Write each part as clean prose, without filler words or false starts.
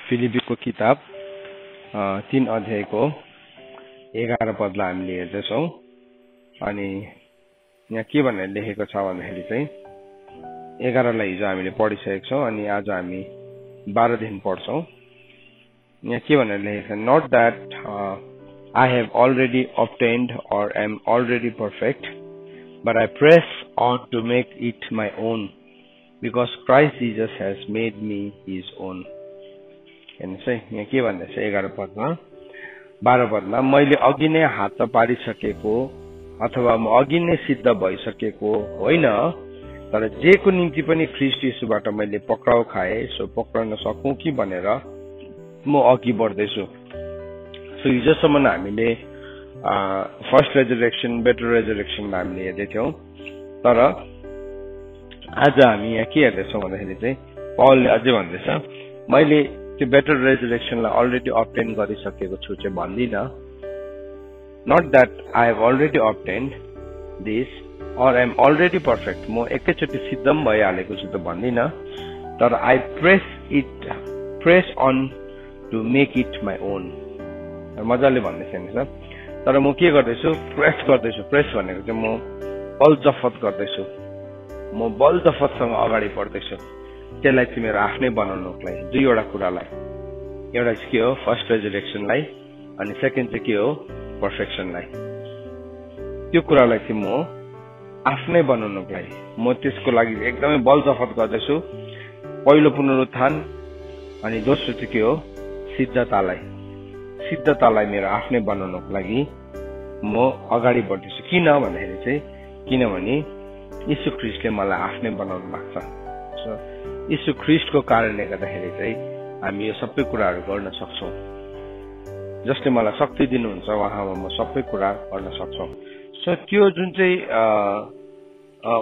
फिलिपीको किताब 3 अध्यायको 11 पदलाई हामीले हेर्दैछौँ। अनि यहाँ के भनेर लेखेको छ भन्दाखेरि चाहिँ 11 लाई हिजो हामीले पढिसकेको छौँ अनि आज हामी 12 देखि पढ्छौँ। यहाँ के भनेर लेखेको छ, not that I have already obtained or am already perfect, but I press on to make it my own, because Christ Jesus has made me his own. हेर्नुहोस् है, यहाँ के भन्दैछ 11 पदमा 12 पदमा, मैले अघि नै हात पारिसकेको अथवा म अघि नै सिद्ध भइसकेको होइन, तर जेको निम्ति पनि ख्रीष्ट येशूबाट मैले पक्राउ खाए सो पक्राउन सकौं कि भनेर म अघि बढ्दैछु। सो हिजोसम्म हामीले फर्स्ट रेजरेक्सन बेटर रेजरेक्सन हामीले हेर्दै थियौँ, तर आज हामी यहाँ के हेर्दैछौँ भन्दाखेरि चाहिँ पौलले अझै भन्दैछ, मैले त्यो बेटर रेजरेक्सनलाई अलरेडी अब्टेन गरिसकेको छु चाहिँ भन्दिनँ। Not that I have already obtained this or am already perfect, म एकैचोटि सिद्ध पनि भइहालेको छु त भन्दिनँ, तर I press on to make it my own. मजाले भन्दैछ नि सर, तर म के गर्दैछु, प्रेस गर्दैछु। प्रेस भनेको चाहिँ म बल जफत गर्दैछु, म बल जफतसँग अगाडि बढ्दैछु। त्यसलाई चाहिँ मेरो आफ्नै बनाउनुको लागि दुईवटा कुरालाई, एउटा चाहिँ के हो फर्स्ट रेजरेक्सनलाई अनि सेकेन्ड चाहिँ के हो पर्फेक्सनलाई। त्यो कुरालाई चाहिँ म आफ्नै बनाउनुको लागि म त्यसको लागि एकदमै बल जफत गर्दैछु। पहिलो पुनरुत्थान अनि दोस्रो चाहिँ के हो सिद्धतालाई मेरो आफ्नै बनाउनको लागि म अगाडि बढ्दैछु। किन भन्दाखेरि चाहिँ किनभने यीशु ख्रीष्टले मलाई आफ्नै बनाउनु भएको छ। सो यीशु ख्रीष्टको कारणले गर्दाखेरि चाहिँ हामी यो सबै कुराहरू गर्न सक्छौँ। जसले मलाई शक्ति दिनुहुन्छ उहाँमा म सबै कुरा गर्न सक्छौँ। सो त्यो जुन चाहिँ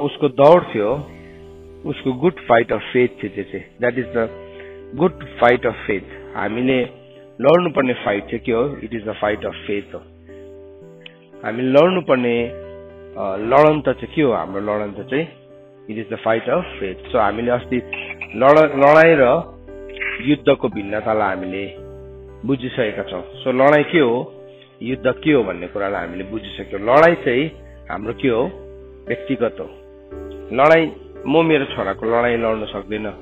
उसको दौड थियो, उसको गुड फाइट अफ फेथ थियो, त्यो चाहिँ that is the good fight of faith. हामीले लड्नुपर्ने फाइट चाहिँ के हो, it is the fight of faith हो। हामीले लड्नुपर्ने लडन त चाहिँ के हो, हाम्रो लडन त चाहिँ it is the fight of faith. So हामीले अस्ति लडाई र युद्धको भिन्नतालाई हामीले बुझिसकेका छौँ। सो लडाई के हो, युद्ध के हो भन्ने कुरालाई हामीले बुझिसक्यौँ। लडाई चाहिँ हाम्रो के हो, व्यक्तिगत हो। लडाई म मेरो छोराको लडाई लड्न सक्दिनँ,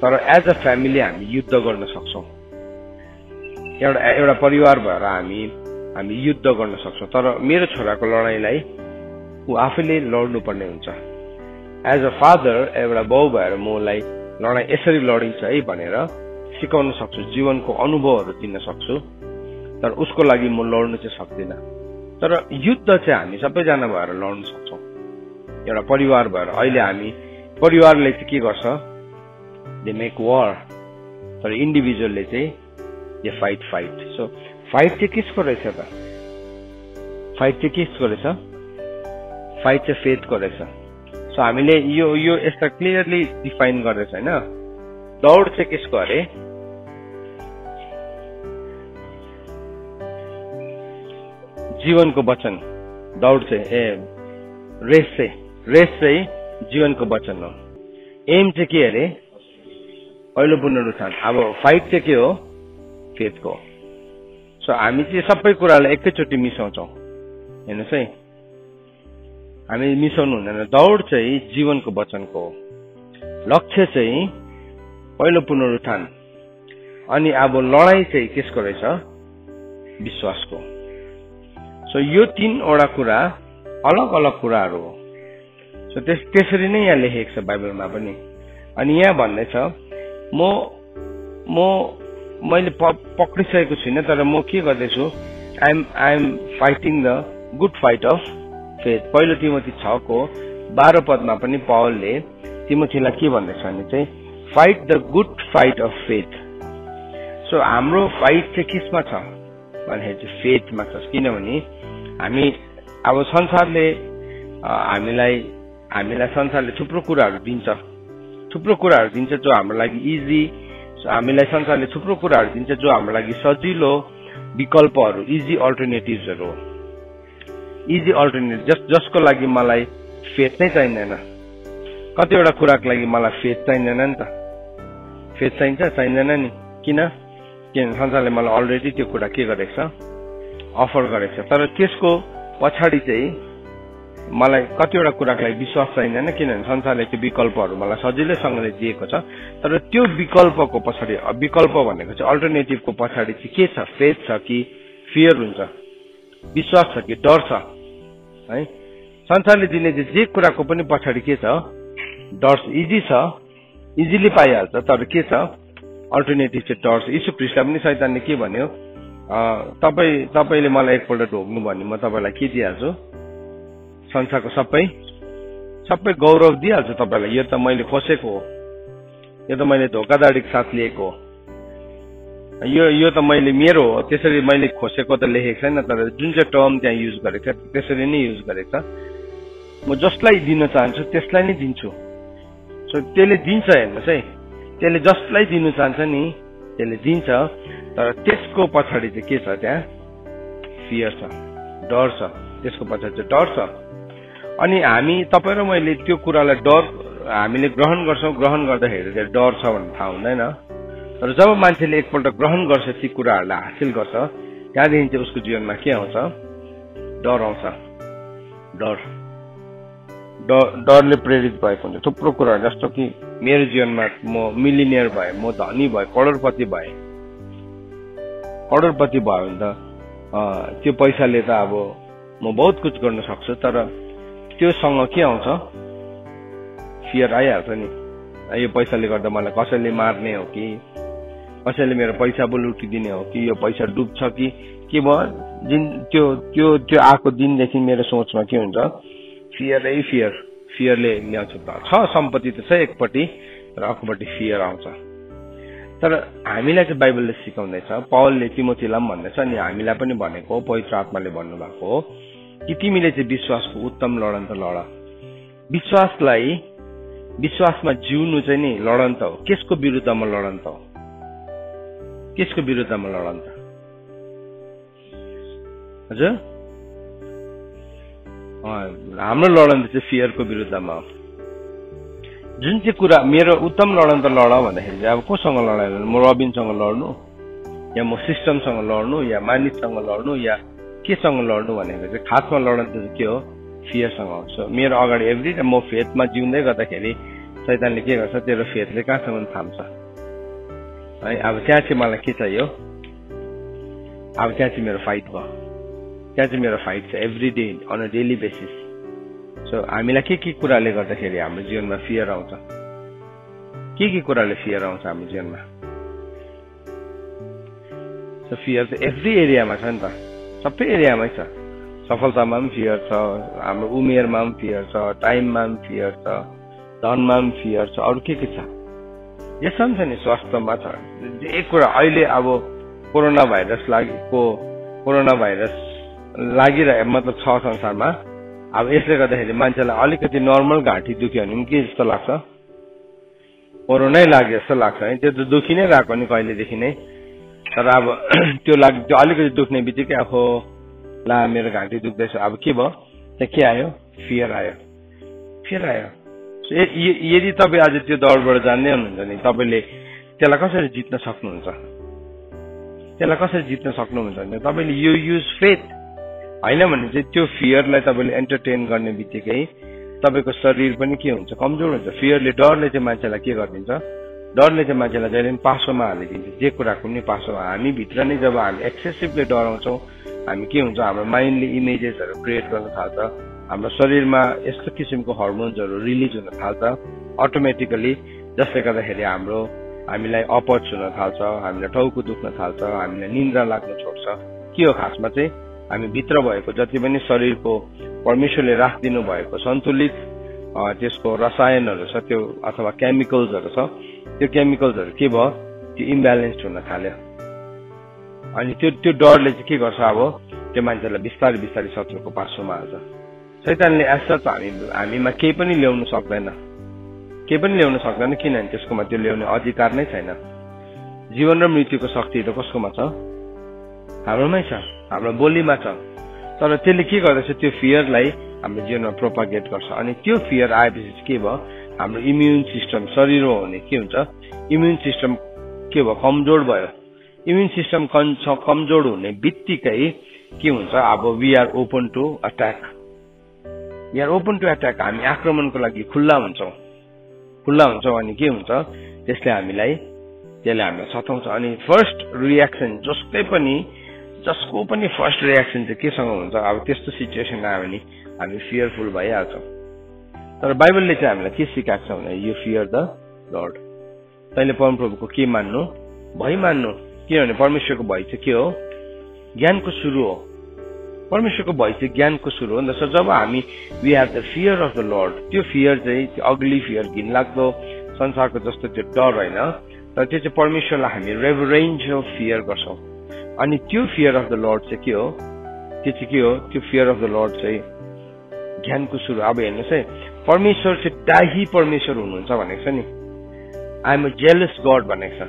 तर एज अ फ्यामिली हामी युद्ध गर्न सक्छौँ। एउटा परिवार भएर हामी युद्ध गर्न सक्छौँ, तर मेरो छोराको लडाईलाई ऊ आफैले लड्नुपर्ने हुन्छ। एज अ फादर, एउटा बाउ भएर म उसलाई लडाई यसरी लडिन्छ है भनेर सिकाउन सक्छु, जीवनको अनुभवहरू दिन सक्छु, तर उसको लागि म लड्नु चाहिँ सक्दिनँ। तर युद्ध चाहिँ हामी सबैजना भएर लड्न सक्छौँ, एउटा परिवार भएर। अहिले हामी परिवारले चाहिँ के गर्छ, दे मेक वार, तर इन्डिभिजुअलले चाहिँ दे फाइट। सो फाइट चाहिँ किसको रहेछ त, फाइट चाहिँ किसको रहेछ, फाइट चाहिँ फेथको रहेछ। सो हामीले यो यस्ता क्लियरली डिफाइन गरेछ होइन। दौड चाहिँ किसको अरे, जीवनको वचन। दौड चाहिँ रेस चाहिँ जीवनको वचन हो। एम चाहिँ के अरे, पहिलो पुनरुत्थान। अब फाइट चाहिँ के हो, फेथको। सो हामी चाहिँ सबै कुरालाई एकैचोटि मिसाउँछौँ। हेर्नुहोस् है, हामी मिसाउनु हुँदैन। दौड चाहिँ जीवनको वचनको हो, लक्ष्य चाहिँ पहिलो पुनरुत्थान, अनि अब लडाई चाहिँ केसको रहेछ, विश्वासको। सो यो 3वटा कुरा अलग अलग कुराहरू हो। सो त्यसरी नै यहाँ लेखेको छ बाइबलमा पनि। अनि यहाँ भन्दैछ मैले पक्रिसकेको छुइनँ, तर म के गर्दैछु, I am fighting the good fight of faith. पहिलो तिमोथी 6:12 पदमा पनि पौलले तिमोथीलाई के भन्दैछ भने चाहिँ fight the good fight of faith. So हाम्रो फाइट चाहिँ किसमा छ भन्दाखेरि चाहिँ फेथमा छ। किनभने हामी अब संसारले हामीलाई संसारले थुप्रो कुराहरू दिन्छ जो हाम्रो लागि इजी। हामीलाई संसारले थुप्रो कुराहरू दिन्छ जो हाम्रो लागि सजिलो विकल्पहरू, इजी अल्टरनेटिभ्सहरू हो। इजी अल्टरनेटिभ जसको लागि मलाई फेथ नै चाहिँदैन। कतिवटा कुराको लागि मलाई फेथ चाहिँदैन नि त, फेथ चाहिँदैन नि। किन किनभने संसारले मलाई अलरेडी त्यो कुरा के गरेको छ, अफर गरेको छ। तर त्यसको पछाडि चाहिँ मलाई कतिवटा कुराको लागि विश्वास चाहिँदैन, किनभने संसारले त्यो विकल्पहरू मलाई सजिलैसँगले दिएको छ। तर त्यो विकल्पको पछाडि, विकल्प भनेको चाहिँ अल्टरनेटिभको पछाडि चाहिँ के छ? फेथ छ कि फियर हुन्छ, विश्वास छ कि डर छ है। संसारले दिने जे कुराको पनि पछाडि के छ? डर। इजी छ, इजिली पाइहाल्छ, तर के छ? अल्टरनेटिभ चाहिँ डर छ। यीशु ख्रीष्टलाई पनि शैतानले के भन्यो? तपाईले मलाई एकपल्ट ढोग्नु भने म तपाईलाई के दिइहाल्छु? संसारको सबै गौरव दिइहाल्छु तपाईलाई। यो त मैले खोसेको हो, यो त मैले धोकाधडीको साथ लिएको हो, यो त मैले मेरो हो, त्यसरी मैले खोसेको त लेखेको छैन। तर जुन चाहिँ टर्म त्यहाँ युज गरेको छ त्यसरी नै युज गरेको छ। म जसलाई दिन चाहन्छु त्यसलाई नै दिन्छु। सो त्यसले दिन्छ, हेर्नुहोस् है, त्यसले जसलाई दिनु चाहन्छ नि त्यसले दिन्छ। तर त्यसको पछाडि चाहिँ के छ? त्यहाँ फियर छ, डर छ। त्यसको पछाडि चाहिँ डर छ। अनि हामी, तपाईँ र मैले त्यो कुरालाई डर हामीले ग्रहण गर्छौँ। ग्रहण गर्दाखेरि चाहिँ डर छ भन्ने थाहा हुँदैन। तर जब मान्छेले एकपल्ट ग्रहण गर्छ, ती कुराहरूलाई हासिल गर्छ, त्यहाँदेखि चाहिँ उसको जीवनमा के आउँछ? डर आउँछ। डरले प्रेरित भएको हुन्छ थुप्रो कुराहरू। जस्तो कि मेरो जीवनमा म मिलिनियर भएँ, म धनी भएँ, करोडपति भयो भने त त्यो पैसाले त अब म बहुत कुछ गर्न सक्छु। तर त्योसँग के आउँछ? फियर आइहाल्छ नि। यो पैसाले गर्दा मलाई कसैले मार्ने हो कि, कसैले मेरो पैसा पो लुटिदिने हो कि, यो पैसा डुब्छ कि के भयो? त्यो आएको दिनदेखि मेरो सोचमा के हुन्छ? फियरले ल्याउँछ। छ सम्पत्ति त छ एकपट्टि, तर अर्कोपट्टि फियर आउँछ। तर हामीलाई चाहिँ बाइबलले सिकाउँदैछ, पौलले तिमोथीलाई पनि भन्दैछ, अनि हामीलाई पनि भनेको हो, पवित्र आत्माले भन्नुभएको हो कि तिमीले चाहिँ विश्वासको उत्तम लडन त लड। विश्वासमा जिउनु चाहिँ नि लडन त हो। केसको विरुद्धमा लडन त हो? केसको विरुद्धमा लडन त? हजुर, हाम्रो लडन चाहिँ फियरको विरुद्धमा हो। जुन चाहिँ कुरा मेरो उत्तम लडन त लड भन्दाखेरि चाहिँ अब कोसँग लडाइ गर्नु? म रबिनसँग लड्नु, या म सिस्टमसँग लड्नु, या मानिससँग लड्नु, या केसँग लड्नु भनेको चाहिँ खासमा लडन चाहिँ के हो? फियरसँग आउँछ। मेरो अगाडि एभ्री डे म फेथमा जिउँदै गर्दाखेरि शैतानले के गर्छ? तेरो फेथले कहाँसम्म थाम्छ है। अब त्यहाँ चाहिँ मलाई के चाहियो? अब त्यहाँ चाहिँ मेरो फाइट भयो। त्यहाँ चाहिँ मेरो फाइट छ every day, on a daily basis. So हामीलाई के कुराले गर्दाखेरि हाम्रो जीवनमा फियर आउँछ? के कुराले फियर आउँछ हाम्रो जीवनमा? सो फियर चाहिँ एभ्री एरियामा छ नि त, सबै एरियामै छ। सफलतामा पनि फियर छ, हाम्रो उमेरमा पनि फियर छ, टाइममा पनि फियर छ, धनमा पनि फियर छ, अरू के छ? यसमा पनि छ नि, स्वास्थ्यमा छ। एक कुरा अहिले अब कोरोना भाइरस लागिरहे मतलब छ संसारमा। अब यसले गर्दाखेरि मान्छेलाई अलिकति नर्मल घाँटी दुख्यो भने के जस्तो लाग्छ? कोरोनै लाग्यो जस्तो लाग्छ है। त्यो त दुखी नै रहेको नि कहिलेदेखि नै। तर अब त्यो अलिकति दुख्ने बित्तिकै आफू ला मेरो घाँटी दुख्दैछ, अब के भयो? त्यहाँ के आयो? फियर आयो। यदि तपाईँ आज त्यो दौडबाट जान्दै हुनुहुन्छ नि, तपाईँले त्यसलाई कसरी जित्न सक्नुहुन्छ? भने तपाईँले यो युज फेथ होइन भने चाहिँ त्यो फियरलाई तपाईँले एन्टरटेन गर्ने बित्तिकै तपाईँको शरीर पनि के हुन्छ? कमजोर हुन्छ। डरले चाहिँ मान्छेलाई के गरिदिन्छ? डरले चाहिँ मान्छेलाई जहिले पनि पासोमा हालिदिन्छ, जे कुराको पनि पासोमा। हामी भित्र नै जब हामी एक्सेसिभली डराउँछौँ, हामी के हुन्छ? हाम्रो माइन्डले इमेजेसहरू क्रिएट गर्न थाल्छ, हाम्रो शरीरमा यस्तो किसिमको हर्मोन्सहरू रिलिज हुन थाल्छ अटोमेटिकली, जसले गर्दाखेरि हामीलाई अपच हुन थाल्छ, हामीलाई टाउको दुख्न थाल्छ, हामीलाई निन्द्रा लाग्न छोड्छ। के हो खासमा चाहिँ? हामी भित्र भएको जति पनि शरीरको परमेश्वरले राखिदिनु भएको सन्तुलित त्यसको रसायनहरू छ, त्यो अथवा केमिकल्सहरू छ, त्यो केमिकल्सहरू के भयो? त्यो इम्ब्यालेन्स्ड हुन थाल्यो। अनि त्यो डरले चाहिँ के गर्छ? अब त्यो मान्छेलाई बिस्तारै शत्रुको पासोमा हाल्छ। शैतानले एसच हामीमा केही पनि ल्याउन सक्दैन, किनभने त्यसकोमा त्यो ल्याउने अधिकार नै छैन। जीवन र मृत्युको शक्ति त कसकोमा छ? हाम्रोमै छ, हाम्रो बोलीमा छ। तर त्यसले के गर्दछ? त्यो फियरलाई हाम्रो जीवनमा प्रोपागेट गर्छ। अनि त्यो फियर आएपछि के भयो? हाम्रो इम्युन सिस्टम, शरीरमा हुने के हुन्छ? इम्युन सिस्टम के भयो? कमजोर भयो। इम्युन सिस्टम कमजोर हुने बित्तिकै के हुन्छ, अब we are open to attack. We are open to attack. हामी आक्रमणको लागि खुल्ला हुन्छौँ अनि के हुन्छ, त्यसले हामीलाई सताउँछ। अनि फर्स्ट रियाक्सन जसको पनि फर्स्ट रियाक्सन चाहिँ केसँग हुन्छ, अब त्यस्तो सिचुएसन आयो भने हामी फियरफुल भइहाल्छौँ। तर बाइबलले चाहिँ हामीलाई के सिकाएको छ भने यु फियर द लर्ड। तैँले परमप्रभुको के मान्नु, भय मान्नु। किनभने परमेश्वरको भय चाहिँ के हो, ज्ञानको सुरु हो। परमेश्वरको भय चाहिँ ज्ञानको सुरु हो। जस्तो जब हामी we have the fear of the Lord, त्यो फियर चाहिँ त्यो अग्ली फियर, घिनलाग्दो संसारको जस्तो त्यो डर होइन, तर त्यो चाहिँ परमेश्वरलाई हामी रेभरेन्शियल फियर गर्छौँ। अनि त्यो फियर अफ द लर्ड चाहिँ के हो, त्यो फियर अफ द लर्ड चाहिँ ज्ञानको सुरु। अब हेर्नुहोस् है, परमेश्वर चाहिँ डाही परमेश्वर हुनुहुन्छ भनेको छ नि। I am a jealous God भनेको छ।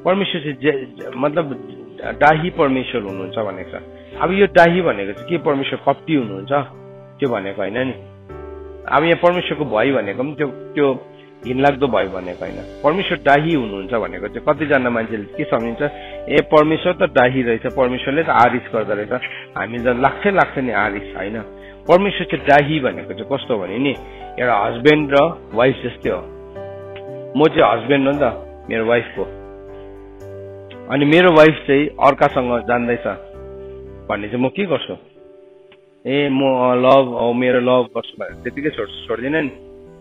परमेश्वर चाहिँ मतलब डाही परमेश्वर हुनुहुन्छ भनेको छ। अब यो डाही भनेको चाहिँ के परमेश्वर कप्टी हुनुहुन्छ त्यो भनेको होइन नि। अब यहाँ परमेश्वरको भय भनेको पनि त्यो घिनलाग्दो भय भनेको होइन। परमेश्वर डाही हुनुहुन्छ भनेको चाहिँ कतिजना मान्छेले के सम्झिन्छ, ए परमेश्वर त डाही रहेछ, परमेश्वरले त आरिस गर्दो रहेछ, हामी त लाग्छ नि आरिस। होइन, परमेश्वर चाहिँ डाही भनेको चाहिँ कस्तो भने नि, एउटा हस्बेन्ड र वाइफ जस्तै हो। म चाहिँ हस्बेन्ड हो नि त मेरो वाइफको, अनि मेरो वाइफ चाहिँ अर्कासँग जान्दैछ भन्ने चाहिँ म के गर्छु, ए म मेरो लभ गर्छु भनेर त्यतिकै छोड्दिनँ नि।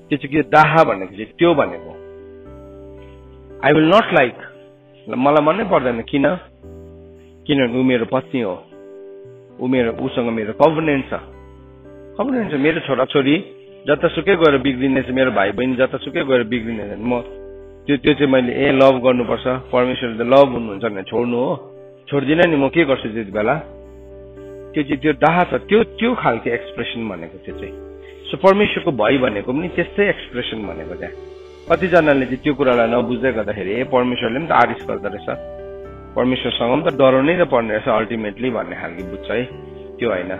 त्यो चाहिँ के डाहा भनेको चाहिँ त्यो भनेको आई विल नट लाइक, मलाई मनै पर्दैन। किनभने ऊ मेरो पत्नी हो, उसँग मेरो कभनेन्ट छ। मेरो छोराछोरी जतासुकै गएर बिग्रिनेछ, मेरो भाइ बहिनी जतासुकै गएर बिग्रिनेछ, म त्यो चाहिँ मैले लभ गर्नुपर्छ, परमेश्वरले त लभ हुनुहुन्छ भने छोड्नु हो, छोड्दिनँ नि। म के गर्छु त्यति बेला, त्यो डाहा छ, त्यो खालको एक्सप्रेसन भनेको त्यो चाहिँ। सो परमेश्वरको भय भनेको पनि त्यस्तै एक्सप्रेसन भनेको त्यहाँ। कतिजनाले चाहिँ त्यो कुरालाई नबुझ्दै गर्दाखेरि परमेश्वरले पनि त आरिस गर्दो रहेछ, परमेश्वरसँग पनि त डराउनै त पर्ने रहेछ अल्टिमेटली भन्ने खालको बुझ्छ है। त्यो होइन,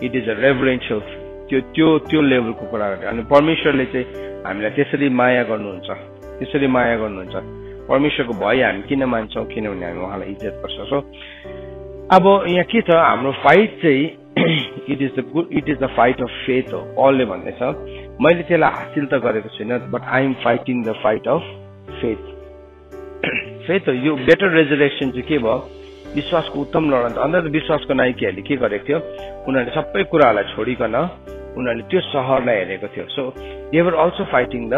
इट इज अ रेभरेन्शियल, त्यो लेभलको कुरा गर्छ। अनि परमेश्वरले चाहिँ हामीलाई त्यसरी माया गर्नुहुन्छ। परमेश्वरको भय हामी किन मान्छौँ, किनभने हामी उहाँलाई इज्जत गर्छौँ। सो अब यहाँ के छ, हाम्रो फाइट चाहिँ it is the fight of faith हो। पलले भन्दैछ मैले त्यसलाई हासिल त गरेको छुइनँ, but I am fighting the fight of faith. Faith हो यो बेटर रेजरेक्सन चाहिँ के भयो, विश्वासको उत्तम लडन। अन्त विश्वासको नायकहरूले के गरेको थियो, उनीहरूले सबै कुराहरूलाई छोडिकन उनीहरूले त्यो सहरलाई हेरेको थियो। So they were also fighting the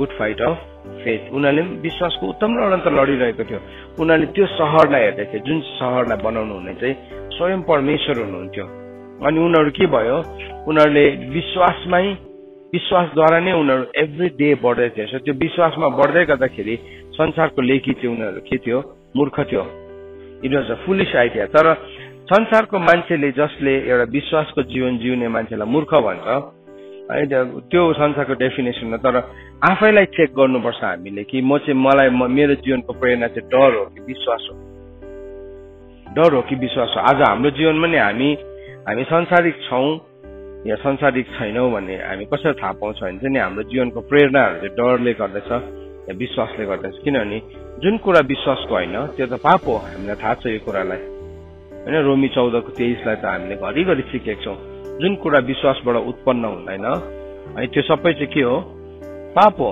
good fight of faith. उनीहरूले विश्वासको उत्तम लडन त लडिरहेको थियो। उनीहरूले त्यो सहरलाई हेर्दै थियो, जुन सहरलाई बनाउनु हुने चाहिँ स्वयं परमेश्वर हुनुहुन्थ्यो। अनि उनीहरू के भयो, उनीहरूले विश्वासद्वारा नै उनीहरू एभ्री डे बढ्दै थियो। सो त्यो विश्वासमा बढ्दै गर्दाखेरि संसारको लेखी चाहिँ उनीहरू के थियो, मूर्ख थियो। It was a foolish idea. तर संसारको मान्छेले जसले एउटा विश्वासको जीवन जिउने मान्छेलाई मूर्ख भन्छ, त्यो संसारको डेफिनेसन हो। तर आफैलाई चेक गर्नुपर्छ हामीले कि मलाई मेरो जीवनको प्रेरणा चाहिँ डर हो कि विश्वास हो, आज हाम्रो जीवनमा नि हामी संसारिक छौँ या संसारिक छैनौँ भन्ने हामी कसरी थाहा पाउँछ भने चाहिँ नि हाम्रो जीवनको प्रेरणाहरू चाहिँ डरले गर्दैछ या विश्वासले गर्दैछ। किनभने जुन कुरा विश्वासको होइन त्यो त पाप हो, हामीलाई थाहा छ यो कुरालाई होइन। रोमी 14:23 त हामीले घरिघरि सिकेको छौँ। जुन कुरा विश्वासबाट उत्पन्न हुँदैन अनि त्यो सबै चाहिँ के हो, पाप हो।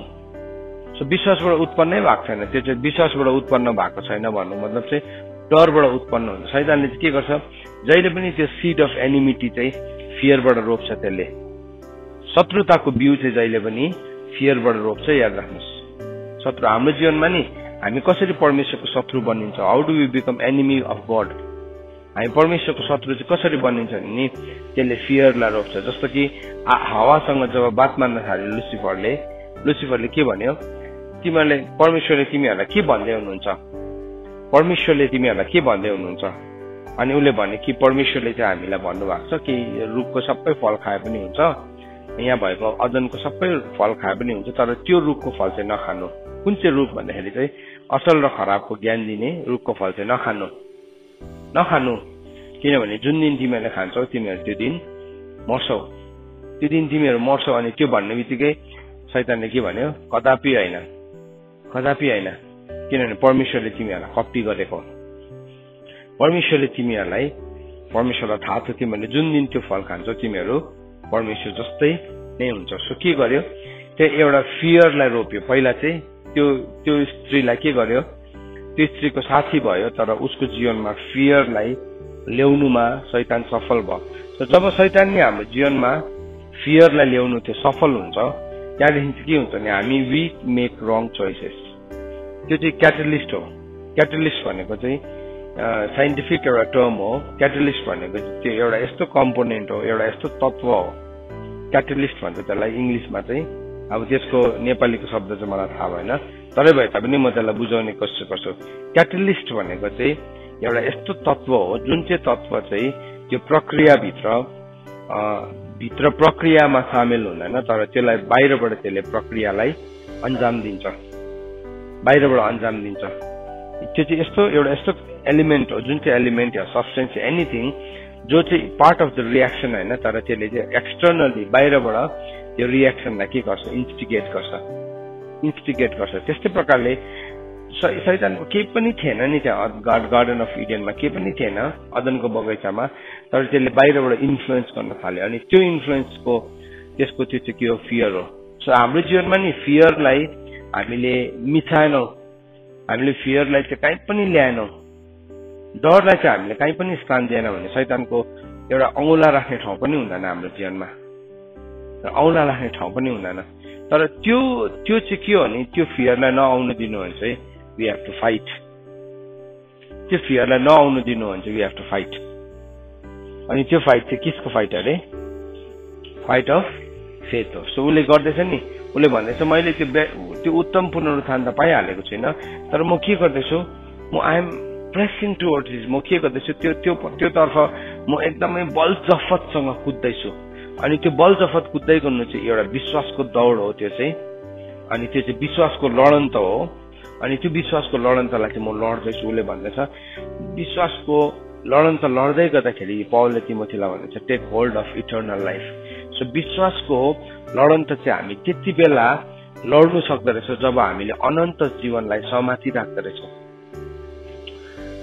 सो विश्वासबाट उत्पन्नै भएको छैन, त्यो चाहिँ विश्वासबाट उत्पन्न भएको छैन भन्नु मतलब चाहिँ डरबाट उत्पन्न हुन्छ। शैतानले चाहिँ के गर्छ, जहिले पनि त्यो सिड अफ एनिमिटी चाहिँ फियरबाट रोप्छ। त्यसले शत्रुताको बिउ चाहिँ जहिले पनि फियरबाट रोप्छ। याद राख्नुहोस्, शत्रु हाम्रो जीवनमा नि हामी कसरी परमेश्वरको शत्रु बनिन्छ, how do we become enemy of God. हामी परमेश्वरको शत्रु चाहिँ कसरी बनिन्छ भने त्यसले फियरलाई रोप्छ। जस्तो कि हावासँग जब बात मार्न थाल्यो लुसिफरले के भन्यो, परमेश्वरले तिमीहरूलाई के भन्दै हुनुहुन्छ, अनि उसले भने कि परमेश्वरले चाहिँ हामीलाई भन्नुभएको छ कि रुखको सबै फल खाए पनि हुन्छ, यहाँ भएको अदनको सबै फल खाए पनि हुन्छ, तर त्यो रुखको फल चाहिँ नखानु। कुन चाहिँ रुख भन्दाखेरि चाहिँ असल र खराबको ज्ञान दिने रुखको फल चाहिँ नखानु, किनभने जुन दिन तिमीहरूले खान्छौ तिमीहरू त्यो दिन मर्छौ। अनि त्यो भन्ने बित्तिकै शैतानले के भन्यो, कदापि होइन, किनभने परमेश्वरले तिमीहरूलाई कपी गरेको हो। परमेश्वरले तिमीहरूलाई परमेश्वरलाई थाहा थियो तिमीहरूले जुन दिन त्यो फल खान्छौ तिमीहरू परमेश्वर जस्तै नै हुन्छ। सो के गर्यो, त्यो एउटा फियरलाई रोप्यो। पहिला चाहिँ त्यो स्त्रीलाई के गर्यो, त्यो स्त्रीको साथी भयो तर उसको जीवनमा फियरलाई ल्याउनुमा शैतान सफल भयो। जब शैतान नि हाम्रो जीवनमा फियरलाई ल्याउनु त्यो सफल हुन्छ त्यहाँदेखि चाहिँ के हुन्छ भने हामी वी मेक रङ चोइसेस। त्यो चाहिँ क्याटलिस्ट हो। क्याटलिस्ट भनेको चाहिँ साइन्टिफिक एउटा टर्म हो। क्याटलिस्ट भनेको त्यो एउटा यस्तो कम्पोनेन्ट हो, एउटा यस्तो तत्व हो। क्याटलिस्ट भन्छ त्यसलाई इङ्ग्लिसमा चाहिँ। अब त्यसको नेपालीको शब्द चाहिँ मलाई थाहा भएन, तरै भए तापनि म त्यसलाई बुझाउने कोसिस गर्छु। क्याटलिस्ट भनेको चाहिँ एउटा यस्तो तत्व हो जुन चाहिँ तत्व चाहिँ त्यो प्रक्रियामा सामेल हुँदैन तर त्यसलाई बाहिरबाट त्यसले प्रक्रियालाई अन्जाम दिन्छ। त्यो चाहिँ एउटा यस्तो एलिमेन्ट हो जुन चाहिँ एलिमेन्ट या सब्सटेन्स एनिथिङ जो चाहिँ पार्ट अफ द रियाक्सन होइन तर त्यसले चाहिँ एक्सटर्नली बाहिरबाट त्यो रियाक्सनलाई के गर्छ, इन्स्टिगेट गर्छ। त्यस्तै प्रकारले शैतानको केही पनि थिएन नि त्यहाँ गार्डन अफ इडेनमा, केही पनि थिएन अदनको बगैँचामा, तर त्यसले बाहिरबाट इन्फ्लुएन्स गर्न थाल्यो। अनि त्यो इन्फ्लुएन्सको त्यसको त्यो चाहिँ के हो, फियर हो। सो हाम्रो जीवनमा नि फियरलाई हामीले मिसाएनौँ, हामीले फियरलाई चाहिँ कहीँ पनि ल्याएनौँ, डरलाई चाहिँ हामीले कहीँ पनि स्थान दिएन भने शैतानको एउटा औँला राख्ने ठाउँ पनि हुँदैन हाम्रो जीवनमा, औँला राख्ने ठाउँ पनि हुँदैन। तर त्यो चाहिँ के हो भने त्यो फियरलाई नआउनु दिनु भने चाहिँ वी हेभ टु फाइट। त्यो फियरलाई नआउनु दिनु भने चाहिँ वी हेभ टु फाइट। अनि त्यो फाइट चाहिँ किसको फाइट अरे, फाइट अफ फेथ हो। सो उसले गर्दैछ नि, उसले भन्दैछ मैले त्यो उत्तम पुनरुत्थान त पाइहालेको छुइनँ तर म के गर्दैछु, म I am pressing towards it. म के गर्दैछु त्योतर्फ म एकदमै बल जफतसँग कुद्दैछु। अनि त्यो बल जफत कुद्दै गर्नु चाहिँ एउटा विश्वासको दौड हो त्यो चाहिँ। अनि त्यो चाहिँ विश्वासको लडन्त हो। अनि त्यो विश्वासको लडन्तलाई चाहिँ म लड्दैछु। उसले भन्दैछ विश्वासको लडन्त लड्दै गर्दाखेरि पौलले तिमोथीलाई भन्दैछ take hold of eternal life. So विश्वासको लडन्त चाहिँ हामी त्यति बेला लड्नु सक्दो रहेछौँ जब हामीले अनन्त जीवनलाई समाति राख्दो रहेछौँ।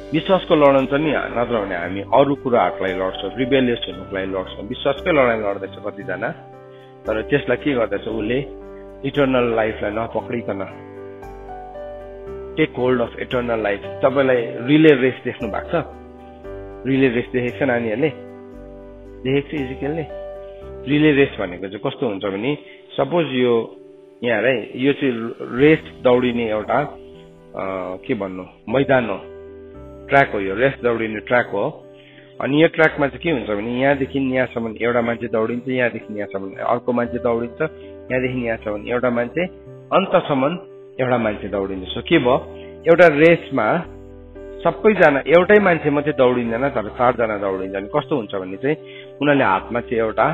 विश्वासको लडन चाहिँ नि नत्र भने हामी अरू कुराहरूलाई लड्छौँ, रिबेलियस हुनुको लागि लड्छौँ, विश्वासकै लडाइँ लड्दैछ कतिजना। तर त्यसलाई के गर्दैछ, उसले इटर्नल लाइफलाई नपक्रिकन take hold of eternal life. तपाईँलाई रिले रेस देख्नु भएको छ? रिले रेस देखेको छ नानीहरूले? देखेको छ इजिकलले? रिले रेस भनेको चाहिँ कस्तो हुन्छ भने सपोज यो यहाँ है, यो चाहिँ रेस दौडिने एउटा के भन्नु मैदान हो, ट्र्याक हो। यो रेस दौडिने ट्र्याक हो। अनि यो ट्र्याकमा चाहिँ के हुन्छ भने यहाँदेखि यहाँसम्म एउटा मान्छे दौडिन्छ, यहाँदेखि यहाँसम्म अर्को मान्छे दौडिन्छ, यहाँदेखि यहाँसम्म एउटा मान्छे, अन्तसम्म एउटा मान्छे दौडिन्छ। सो के भयो, एउटा रेसमा सबैजना एउटै मान्छे मात्रै दौडिँदैन तर 4 जना दौडिन्छन्। कस्तो हुन्छ भने चाहिँ उनीहरूले हातमा चाहिँ एउटा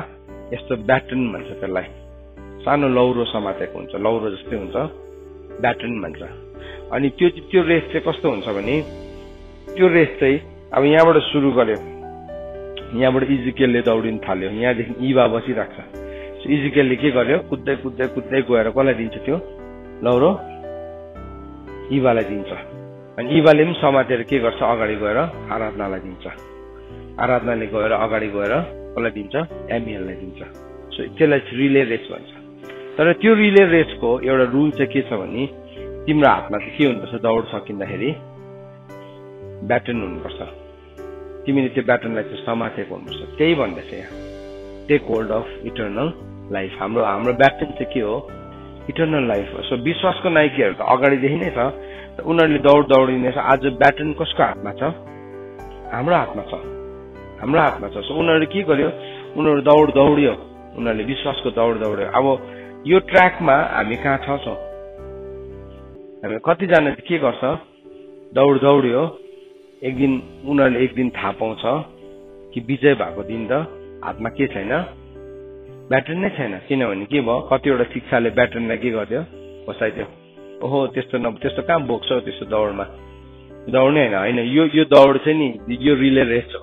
यस्तो ब्याटन भन्छ त्यसलाई, सानो लौरो समातेको हुन्छ, लौरो जस्तै हुन्छ, ब्याटन भन्छ। अनि त्यो रेस चाहिँ कस्तो हुन्छ भने त्यो रेस चाहिँ अब यहाँबाट सुरु गर्यो, यहाँबाट इजिकेलले दौडिन थाल्यो, यहाँदेखि इवा बसिरहेको छ। इजिकेलले के गर्यो, कुद्दै कुद्दै कुद्दै गएर कसलाई दिन्छ त्यो लौरो, इवालाई दिन्छ। अनि इवाले पनि समातेर के गर्छ, अगाडि गएर आराधनालाई दिन्छ। आराधनाले गएर अगाडि गएर कसलाई दिन्छ, एमिएललाई दिन्छ। सो त्यसलाई रिले रेस भन्छ। तर त्यो रिले रेसको एउटा रुल चाहिँ के छ भने तिम्रो हातमा चाहिँ के हुनुपर्छ, दौड सकिँदाखेरि ब्याटन हुनुपर्छ। तिमीले त्यो ब्याटनलाई चाहिँ समातेको हुनुपर्छ। त्यही भन्दैछ यहाँ take hold of eternal life. हाम्रो ब्याटन चाहिँ के हो, इटर्नल लाइफ हो। सो विश्वासको नायकीहरू त अगाडिदेखि नै छ, उनीहरूले दौडिनेछ। आज ब्याटन कसको हातमा छ, हाम्रो हातमा छ, हाम्रो हातमा छ। सो उनीहरूले के गर्यो, उनीहरू दौड्यो, उनीहरूले विश्वासको दौड्यो। अब यो ट्र्याकमा हामी कहाँ छौँ, हामी कतिजना के गर्छ, दौड्यो, उनीहरूले एक दिन थाहा पाउँछ कि विजय भएको दिन त हातमा के छैन, ब्याटन नै छैन। किनभने के भयो, कतिवटा शिक्षाले ब्याटनलाई के गर्यो, बसाइदियो। ओहो त्यस्तो कहाँ बोक्छौ त्यस्तो दौडमा, दौड्ने होइन। यो दौड चाहिँ नि यो रिले रेस हो।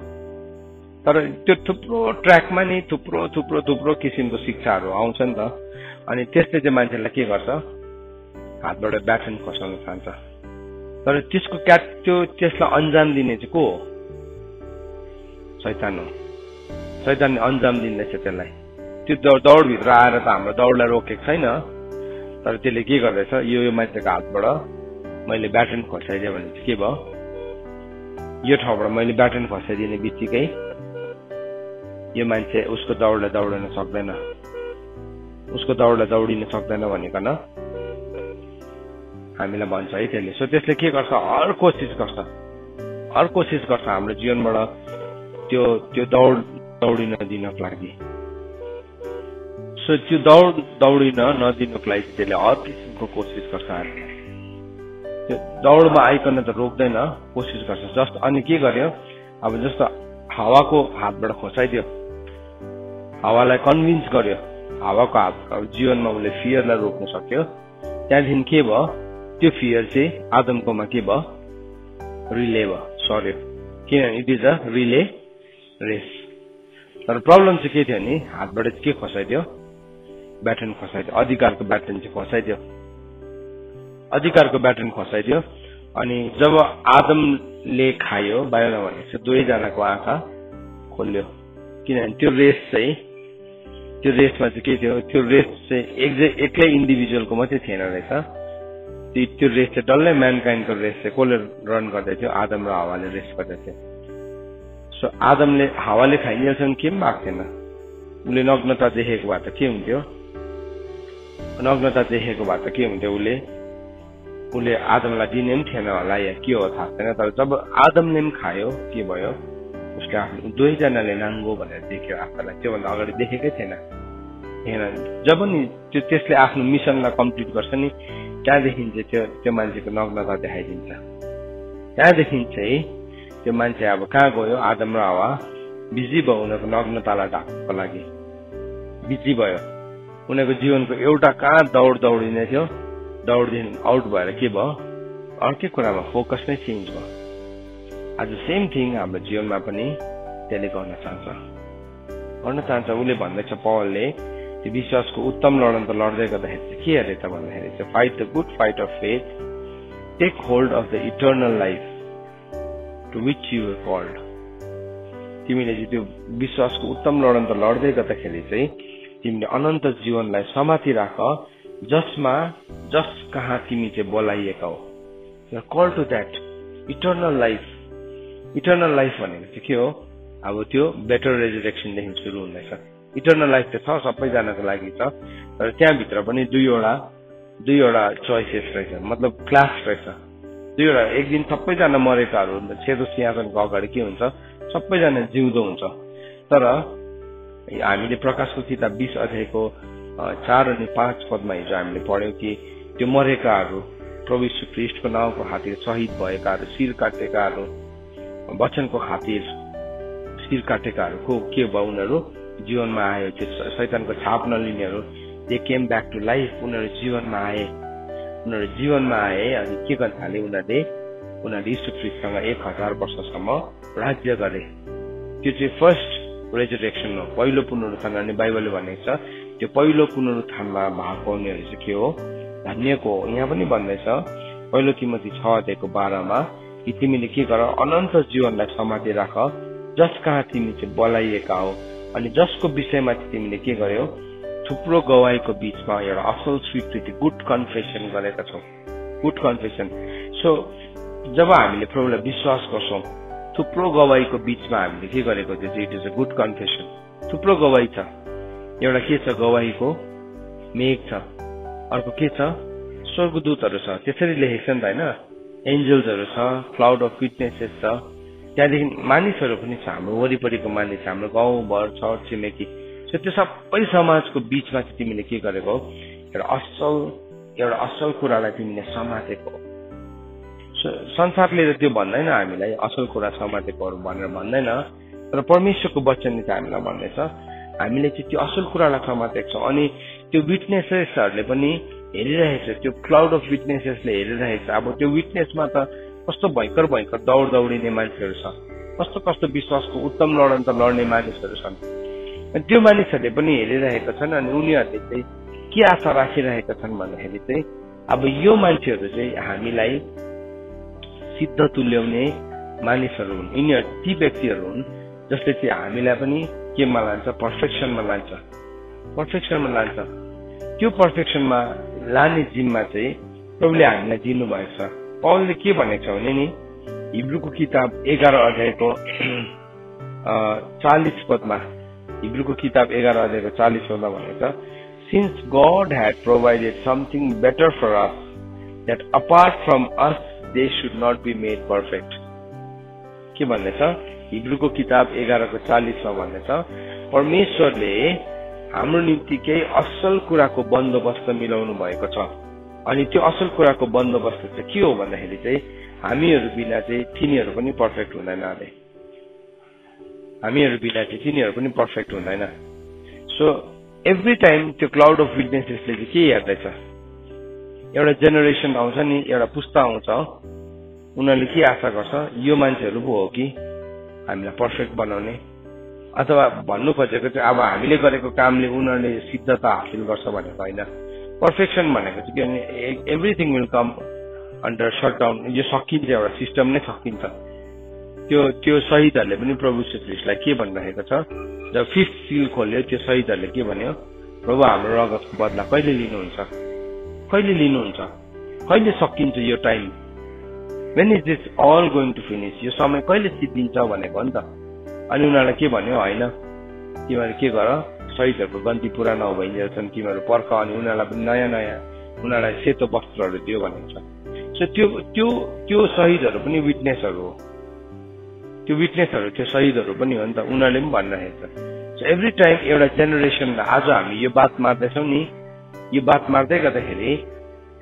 तर त्यो थुप्रो ट्र्याकमा नि थुप्रो किसिमको शिक्षाहरू आउँछ नि त। अनि त्यसले चाहिँ मान्छेलाई के गर्छ, हातबाट ब्याटन खसाउन चाहन्छ। तर त्यसलाई अन्जाम दिने चाहिँ को हो? शैतान हो। शैतानले अन्जाम दिँदैछ त्यसलाई। त्यो दौडभित्र आएर त हाम्रो दौडलाई रोकेको छैन, तर त्यसले के गर्दैछ, यो मान्छेको हातबाट मैले ब्याटन खसाइदिएँ भने चाहिँ के भयो, यो ठाउँबाट मैले ब्याटन खसाइदिने बित्तिकै यो मान्छे उसको दौडलाई दौडिन सक्दैन। उसको दौडलाई दौडिन सक्दैन भनिकन हामीलाई भन्छ है त्यसले। सो त्यसले के गर्छ, हर कोसिस गर्छ हाम्रो जीवनबाट त्यो दौडिन दिनको लागि। सो त्यो दौडिन नदिनुको लागि त्यसले हर किसिमको कोसिस गर्छ। त्यो दौडमा आइकन त रोक्दैन, कोसिस गर्छ। जस्ट अनि के गर्यो, अब जस्तो हावाको हातबाट खोसाइदियो, हावालाई कन्भिन्स गर्यो, हावाको हात जीवनमा उसले फियरलाई रोक्न सक्यो। त्यहाँदेखि के भयो, त्यो फियर चाहिँ आदमकोमा के भयो, रिले भयो, सर्यो। किनभने it is a relay race. तर प्रब्लम चाहिँ के थियो नि, हातबाट के खसाइदियो, ब्याटन खसाइदियो, अधिकारको ब्याटन चाहिँ खसाइदियो। अनि जब आदमले खायो, बाहिर भनेको दुवैजनाको आँखा खोल्यो। किनभने त्यो रेसमा चाहिँ के थियो, त्यो रेस चाहिँ एक्लै इन्डिभिजुअलको मात्रै थिएन रहेछ। त्यो रेस चाहिँ डल्लै म्यानकाइन्डको रेस चाहिँ कसले रन गर्दै थियो, आदम र हावाले रेस गर्दै थियो। सो हावाले खाइदिएलसम्म के पनि भएको थिएन। उसले नग्नता देखेको भए त के हुन्थ्यो, उसले आदमलाई दिने पनि थिएन होला या के हो थाहा छैन। तर जब आदमले पनि खायो, के भयो, उसले आफ्नो दुवैजनाले नाङ्गो भनेर देख्यो आफूलाई। त्योभन्दा अगाडि देखेकै थिएन। जब नि त्यसले आफ्नो मिसनलाई कम्प्लिट गर्छ नि, त्यहाँदेखि चाहिँ त्यो मान्छेको नग्नता देखाइदिन्छ। त्यहाँदेखि चाहिँ त्यो मान्छे अब कहाँ गयो, आदम र हावा बिजी भयो उनीहरूको नग्नतालाई ढाक्नको लागि बिजी भयो। उनीहरूको जीवनको एउटा कहाँ दौडिने थियो, दौडदेखि आउट भएर के भयो, अर्कै कुरामा फोकस नै चेन्ज भयो। आज सेम थिङ हाम्रो जीवनमा पनि त्यसले गर्न चाहन्छ। उसले भन्दैछ पौलले, त्यो विश्वासको उत्तम लडन त लड्दै गर्दाखेरि चाहिँ के अरे त भन्दाखेरि चाहिँ fight the good fight of faith, take hold of the eternal life to which you were called. तिमीले चाहिँ त्यो विश्वासको उत्तम लडन त लड्दै गर्दाखेरि चाहिँ तिमीले अनन्त जीवनलाई समाति राख, जस कहाँ तिमी चाहिँ बोलाइएका हो। Call to that eternal life. Eternal life भनेको चाहिँ के हो, अब त्यो बेटर रेजरेक्सनदेखि सुरु हुँदैछ। इटर्नल लाइफ त छ, सबैजनाको लागि छ, तर त्यहाँभित्र पनि दुईवटा चोइसेस रहेछ, मतलब क्लास रहेछ। दुईवटा, एक दिन सबैजना मरेकाहरू हुन्छ, सेतो सिंहासनको अगाडि के हुन्छ, सबैजना जिउँदो हुन्छ। तर हामीले प्रकाशको किताब 20 अध्यायको 4 अनि 5 पदमा हिजो हामीले पढ्यौं कि त्यो मरेकाहरू, प्रभु यीशु ख्रीष्टको नाउँको खातिर शहीद भएकाहरू, शिर काटेकाहरू, वचनको खातिर शिर काटेकाहरूको के भयो, उनीहरू जीवनमा आयो। त्यो शैतानको छाप नलिनेहरू, they came back to life. उनीहरू जीवनमा आए अनि के गर्न थाले, उनीहरूले यीशु ख्रीष्टसँग 1000 वर्षसम्म राज्य गरे। त्यो चाहिँ फर्स्ट रेजरेक्सन हो, पहिलो पुनरुत्थान। अनि बाइबलले भनेको छ त्यो पहिलो पुनरुत्थानमा भाग पाउनेहरू चाहिँ के हो, धन्यको हो। यहाँ पनि भन्दैछ पहिलो तिमोथी 6:12 कि तिमीले के गर, अनन्त जीवनलाई समाति राख, जस कहाँ तिमी चाहिँ बोलाइएका हो। अनि जसको विषयमा चाहिँ तिमीले के गर्यौ, थुप्रो गवाईको बीचमा एउटा असल स्वीकृति, गुड कन्फेसन गरेका छौ। Good confession. सो जब हामीले प्रभुलाई विश्वास गर्छौं, थुप्रो गवाईको बीचमा हामीले के गरेको थियो, it is a good confession. थुप्रो गवाई छ। एउटा के छ, गवाईको मेघ छ। अर्को के छ, स्वर्गदूतहरू छ। त्यसरी लेखेको छ नि त हैन, एन्जल्सहरू छ, क्लाउड अफ विटनेसेस छ। त्यहाँदेखि मानिसहरू पनि छ, हाम्रो वरिपरिको मानिस, हाम्रो गाउँभर छर छिमेकी। सो त्यो सबै समाजको बीचमा चाहिँ तिमीले के गरेको, एउटा असल कुरालाई तिमीले समातेको हो। संसारले त त्यो भन्दैन हामीलाई असल कुरा समातेकोहरू भनेर भन्दैन, तर परमेश्वरको वचनले चाहिँ हामीलाई भन्दैछ हामीले चाहिँ त्यो असल कुरालाई समातेको छौँ। अनि त्यो विटनेसेसहरूले पनि हेरिरहेछ, त्यो क्लाउड अफ विटनेसेसले हेरिरहेछ। अब त्यो विटनेसमा त कस्तो भयंकर दौडिने मान्छेहरू छ, कस्तो विश्वासको उत्तम लडन त लड्ने मानिसहरू छन्। त्यो मानिसहरूले पनि हेरिरहेका छन्। अनि उनीहरूले चाहिँ के आशा राखिरहेका छन् भन्दाखेरि चाहिँ अब यो मान्छेहरू चाहिँ हामीलाई सिद्ध तुल्याउने मानिसहरू हुन्। यिनीहरू ती व्यक्तिहरू हुन् जसले चाहिँ हामीलाई पनि केमा लान्छ, पर्फेक्सनमा लान्छ। त्यो पर्फेक्सनमा लाने जिम्मा चाहिँ प्रभुले हामीलाई दिनुभएको छ। पौलले के भनेको छ भने नि हिब्रूको किताब 11 अध्यायको 40 पदमा, हिब्रूको किताब 11 अध्यायको 40 पदमा भनेको छ, Since God had provided something better for us, that apart from us they should not be made perfect. के भन्दैछ? हिब्रूको किताब 11 को 40 मा भन्दैछ, परमेश्वरले हाम्रो निम्ति केही असल कुराको बन्दोबस्त मिलाउनु भएको छ। अनि त्यो असल कुराको बन्दोबस्त चाहिँ के हो भन्दाखेरि चाहिँ हामीहरू बिना चाहिँ तिनीहरू पनि पर्फेक्ट हुँदैन अरे। हामीहरू बिना चाहिँ तिनीहरू पनि पर्फेक्ट हुँदैन। सो एभ्री टाइम त्यो क्लाउड अफ विटनेसेसले चाहिँ के हेर्दैछ? एउटा जेनेरेसन आउँछ नि, एउटा पुस्ता आउँछ, उनीहरूले के आशा गर्छ? यो मान्छेहरू पो हो कि हामीलाई पर्फेक्ट बनाउने, अथवा भन्नु खोजेको चाहिँ अब हामीले गरेको कामले उनीहरूले सिद्धता हासिल गर्छ भनेको होइन। पर्फेक्सन भनेको चाहिँ के भने everything will come under shutdown. यो सकिन्छ, एउटा सिस्टम नै सकिन्छ। त्यो शहीदहरूले पनि प्रभु यीशु ख्रीष्टलाई के भनिरहेको छ? जब 5th सील खोल्यो, त्यो शहीदहरूले के भन्यो? प्रभु हाम्रो रगतको बदला कहिले लिनुहुन्छ? कहिले सकिन्छ यो time? When is this all going to finish? यो समय कहिले सिद्धिन्छ भनेको हो नि त। अनि उनीहरूलाई के भन्यो? होइन, तिमीहरू के गर, शहीदहरूको गन्ती पुरा नभइन्जेलसम्म तिमीहरू पर्ख, अनि उनीहरूलाई पनि नयाँ उनीहरूलाई सेतो वस्त्रहरू दियो भनेको छ। सो त्यो शहीदहरू पनि विटनेसहरू हो। त्यो शहीदहरू पनि हो नि त। उनीहरूले पनि भनिरहेको छ। सो एभ्री टाइम एउटा जेनेरेसनलाई आज हामी यो बात मार्दैछौँ नि, यो बात मार्दै गर्दाखेरि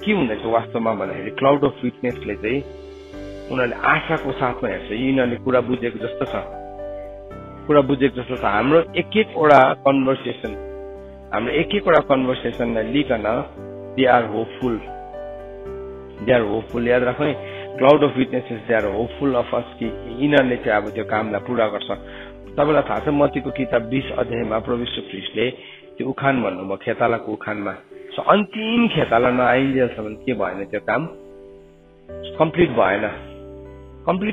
के हुँदैछ वास्तवमा भन्दाखेरि क्लाउड अफ विटनेसले चाहिँ उनीहरूले आशाको साथमा हेर्छ। यिनीहरूले कुरा बुझेको जस्तो छ। हाम्रो एक एकवटा कन्भर्सेसनलाई लिकन दे आर होपफुल। याद राख्नु है, cloud of witnesses they are hopeful of us कि यिनीहरूले चाहिँ अब त्यो कामलाई पूरा गर्छ। तपाईँलाई थाहा छ मत्तीको किताब 20 अध्यायमा प्रभु यीशु ख्रीष्टले त्यो उखान भन्नुभयो, खेतालाको उखानमा। सो अन्तिम खेताला नआइन्जेलसम्म के भएन? त्यो काम कम्प्लिट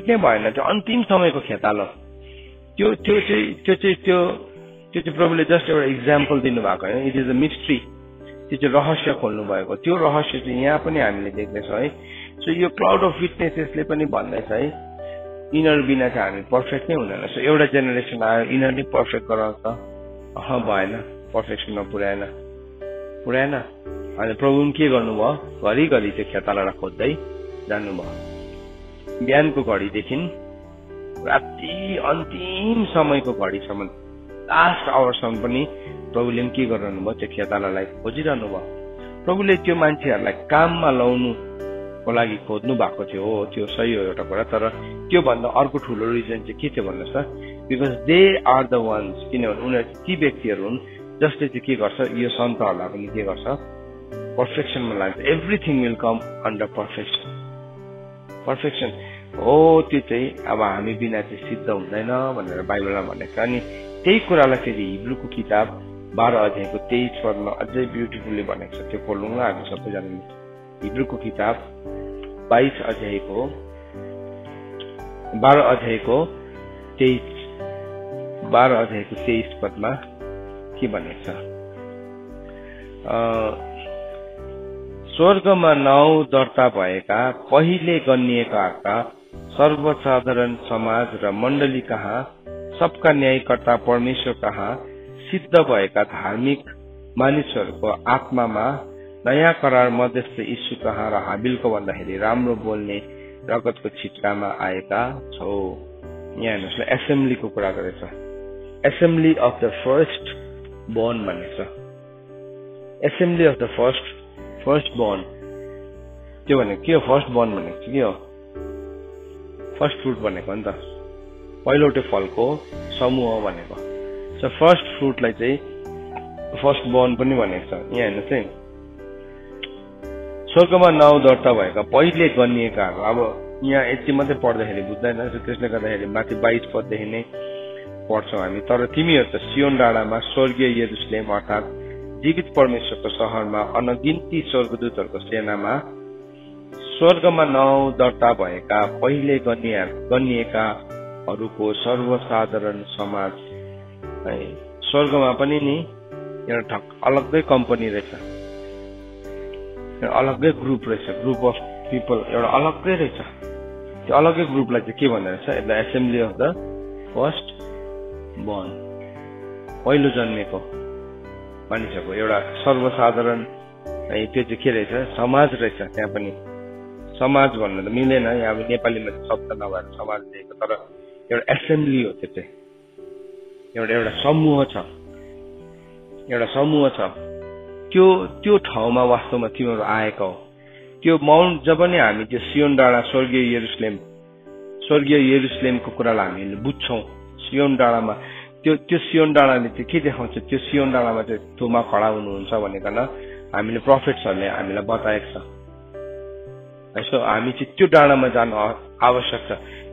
नै भएन। त्यो अन्तिम समयको खेतालो त्यो चाहिँ प्रभुले जस्ट एउटा इक्जाम्पल दिनुभएको होइन। It is a mystery. त्यो चाहिँ रहस्य खोल्नु भएको। त्यो रहस्य चाहिँ यहाँ पनि हामीले देख्दैछौँ है। सो यो क्लाउड अफ विटनेसेसले पनि भन्दैछ है, यिनीहरू बिना चाहिँ हामी पर्फेक्ट नै हुँदैन। सो एउटा जेनेरेसन आयो, यिनीहरूले पर्फेक्ट गराउँछ, भएन, पर्फेक्सनमा पुर्याएन। अनि प्रभु के गर्नुभयो? घरिघरि त्यो खेतालालाई खोज्दै जानुभयो। बिहानको घडीदेखि राति अन्तिम समयको घडीसम्म, लास्ट आवरसम्म पनि प्रभुले के गरिरहनु भयो? त्यो खेतालालाई खोजिरहनु भयो। प्रभुले त्यो मान्छेहरूलाई काममा लाउनुको लागि खोज्नु भएको थियो। हो, त्यो सही हो एउटा कुरा। तर त्यो भन्दा अर्को ठुलो रिजन चाहिँ के थियो भन्नुहोस् त? Because they are the ones, किनभने उनीहरू ती व्यक्तिहरू हुन् जसले चाहिँ के गर्छ? यो सन्तहरूलाई पनि के गर्छ? पर्फेक्सनमा लान्छ। Everything will come under perfection हो। त्यो चाहिँ अब हामी बिना चाहिँ सिद्ध हुँदैन भनेर बाइबलमा भनेको छ। अनि त्यही कुरालाई फेरि हिब्रूको किताब 12 अध्यायको 23 पदमा अझै ब्युटिफुल्ली भनेको छ। त्यो खोल्नु न हामी सबैजनाले। हिब्रूको किताब 12 अध्यायको 23 पदमा के भनेको छ? स्वर्गमा 9 दर्ता भएका पहिले गनिएकाका सर्वसाधारण समाज र मण्डली कहाँ, सबका न्यायकर्ता परमेश्वर कहाँ सिद्ध भएका धार्मिक मानिसहरूको आत्मामा नयाँ करार मध्यस्थ यीशु कहाँ र हाबिलको भन्दाखेरि राम्रो बोल्ने रगतको छिटकामा आएका छौ। यहाँ हेर्नुहोस् न, एसेम्ब्लीको कुरा गरेछ। Assembly of the first born भनेको छ। Assembly of the first born त्यो भनेको के हो? फर्स्ट बोर्न भनेको चाहिँ के हो? फर्स्ट फ्रुट भनेको हो नि त, पहिलोटे फलको समूह भनेको। सो फर्स्ट फ्रुटलाई चाहिँ फर्स्ट बोर्न पनि भनेको छ। यहाँ हेर्नुहोस् है, स्वर्गमा 9 दर्ता भएका पहिले गनिएकाहरू। अब यहाँ यति मात्रै पढ्दाखेरि बुझ्दैन, त्यसले गर्दाखेरि माथि 22 पददेखि नै पढ्छौँ हामी। तर तिमीहरू त सियोन डाँडामा स्वर्गीय यरुशलेम अर्थात् जीवित परमेश्वरको शहरमा अनगिन्ती स्वर्गदूतहरूको सेनामा स्वर्गमा नाउँ दर्ता भएका पहिले गनिएकाहरूको सर्वसाधारण समाज है। स्वर्गमा पनि नि एउटा अलग्गै कम्पनी रहेछ, अलग्गै ग्रुप रहेछ, ग्रुप अफ पिपल एउटा अलग्गै रहेछ। त्यो अलग्गै ग्रुपलाई चाहिँ के भन्दो रहेछ, the assembly of the first born, पहिलो जन्मेको मानिसहरूको एउटा सर्वसाधारण है। त्यो चाहिँ के रहेछ, समाज रहेछ। त्यहाँ पनि समाज भन्नु त मिलेन, यहाँ अब नेपालीमा शब्द नभएर समाज दिएको, तर एउटा एसेम्ब्ली हो। त्यो चाहिँ एउटा समूह छ, एउटा समूह छ। त्यो ठाउँमा वास्तवमा तिमीहरू आएका हो। त्यो माउन्ट, जब नि हामी त्यो सियोन डाँडा, स्वर्गीय यरुसलेमको कुरालाई हामीले बुझ्छौँ, सियोन डाँडामा त्यो सियोन डाँडाले चाहिँ के देखाउँछ, त्यो सियोन डाँडामा चाहिँ थोमा खडा हुनुहुन्छ भनेकन हामीले प्रोफेट्सहरूले हामीलाई बताएको छ। यसो हामी चाहिँ त्यो डाँडामा जानु आवश्यक छ।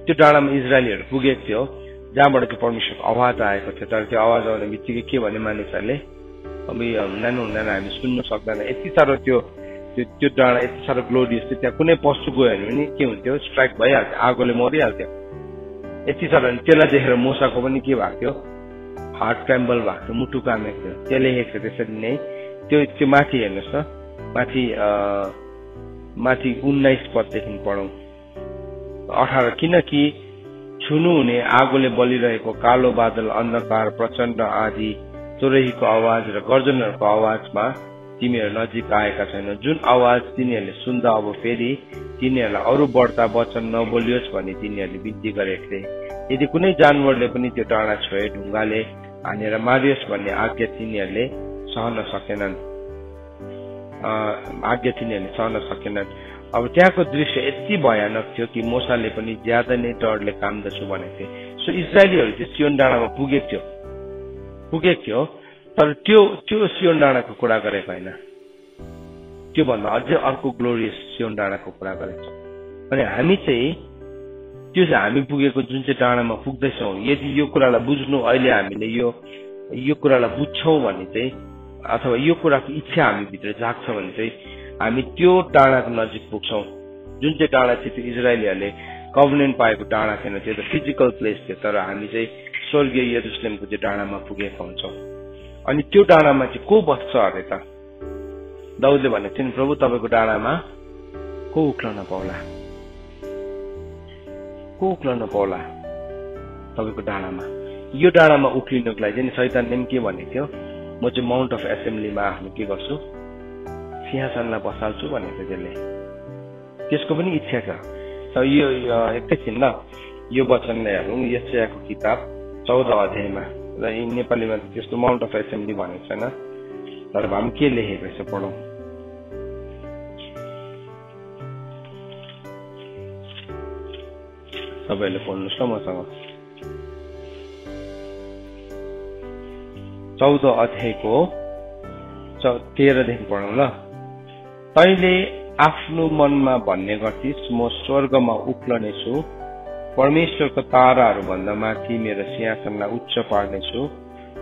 त्यो डाँडामा इजरायलीहरू पुगेको थियो, जहाँबाट चाहिँ परमेश्वरको आवाज आएको थियो। तर त्यो आवाज आउने बित्तिकै के भने मानिसहरूले, अब यो हुँदैन हामी सुन्न सक्दैन। यति साह्रो त्यो डाँडा यति साह्रो ग्लोरियस थियो, त्यहाँ कुनै पशु गयो भने पनि के हुन्थ्यो, स्ट्राइक भइहाल्थ्यो, आगोले मरिहाल्थ्यो। यति साह्रो, त्यसलाई देखेर मोसाको पनि के भएको थियो, हार्ट क्राम्बल भएको थियो, मुटु कामेको थियो। त्यो लेखेको थियो। त्यसरी नै त्यो माथि हेर्नुहोस् त, माथि 19 पददेखि पढौँ 18। किनकि छुनु हुने आगोले बलिरहेको कालो बादल, अन्धकार, प्रचण्ड आँधी, चोरहीको आवाज र गर्जनहरूको आवाजमा तिमीहरू नजिक आएका छैन, जुन आवाज तिनीहरूले सुन्दा अब फेरि तिनीहरूलाई अरू बढ्ता वचन नबोलियोस् भनी तिनीहरूले बिन्ती गरेको थिए। यदि कुनै जानवरले पनि त्यो डाँडा छोए ढुङ्गाले हानेर मारियोस् भन्ने आज्ञा तिनीहरूले सहन सकेनन्। अब त्यहाँको दृश्य यति भयानक थियो कि मोसाले पनि ज्यादा नै डरले काम्दछु भनेको थिए। सो इजरायलीहरू चाहिँ सियोन डाँडामा पुगेको थियो, तर त्यो सियोन डाँडाको कुरा गरेको होइन, त्योभन्दा अझै अर्को ग्लोरियस सियोन डाँडाको कुरा गरेको छ। अनि हामी चाहिँ हामी पुगेको जुन चाहिँ डाँडामा पुग्दैछौँ, यदि यो कुरालाई बुझ्नु, अहिले हामीले यो कुरालाई बुझ्छौँ भने चाहिँ, अथवा यो कुराको इच्छा हामीभित्र जाग्छ भने चाहिँ हामी त्यो डाँडाको नजिक पुग्छौँ। जुन चाहिँ डाँडा चाहिँ त्यो इजरायलीहरूले कभनेन्ट पाएको डाँडा थिएन, त्यो त फिजिकल प्लेस थियो, तर हामी चाहिँ स्वर्गीय यरुसलेमको त्यो डाँडामा पुगेका हुन्छौँ। अनि त्यो डाँडामा चाहिँ को बस्छ अरे त? दाउदले भनेको थियो नि, प्रभु तपाईँको डाँडामा को उक्लन पाउला तपाईँको डाँडामा। यो डाँडामा उक्लिनुको लागि चाहिँ शैतानले पनि के भनेको थियो, म चाहिँ माउन्ट अफ एसेम्ब्लीमा आफ्नो के गर्छु, सिंहासनलाई बसाल्छु भनेको थियो त्यसले। त्यसको पनि इच्छा छ। यो एकैछिन ल, यो वचनलाई हेरौँ, यशायाको किताब 14 अध्यायमा। र नेपालीमा त्यस्तो माउन्ट अफ एसेम्ब्ली भनेको छैन, तर हामी के लेखेको छ पढौँ। सबैले पढ्नुहोस् ल मसँग। 14 अध्यायको 13देखि पढौँ ल। तैले आफ्नो मनमा भन्ने गर्थिस्, म स्वर्गमा उक्लनेछु, परमेश्वरको ताराहरू भन्दा माथि मेरो सिंहासनलाई उच्च पार्नेछु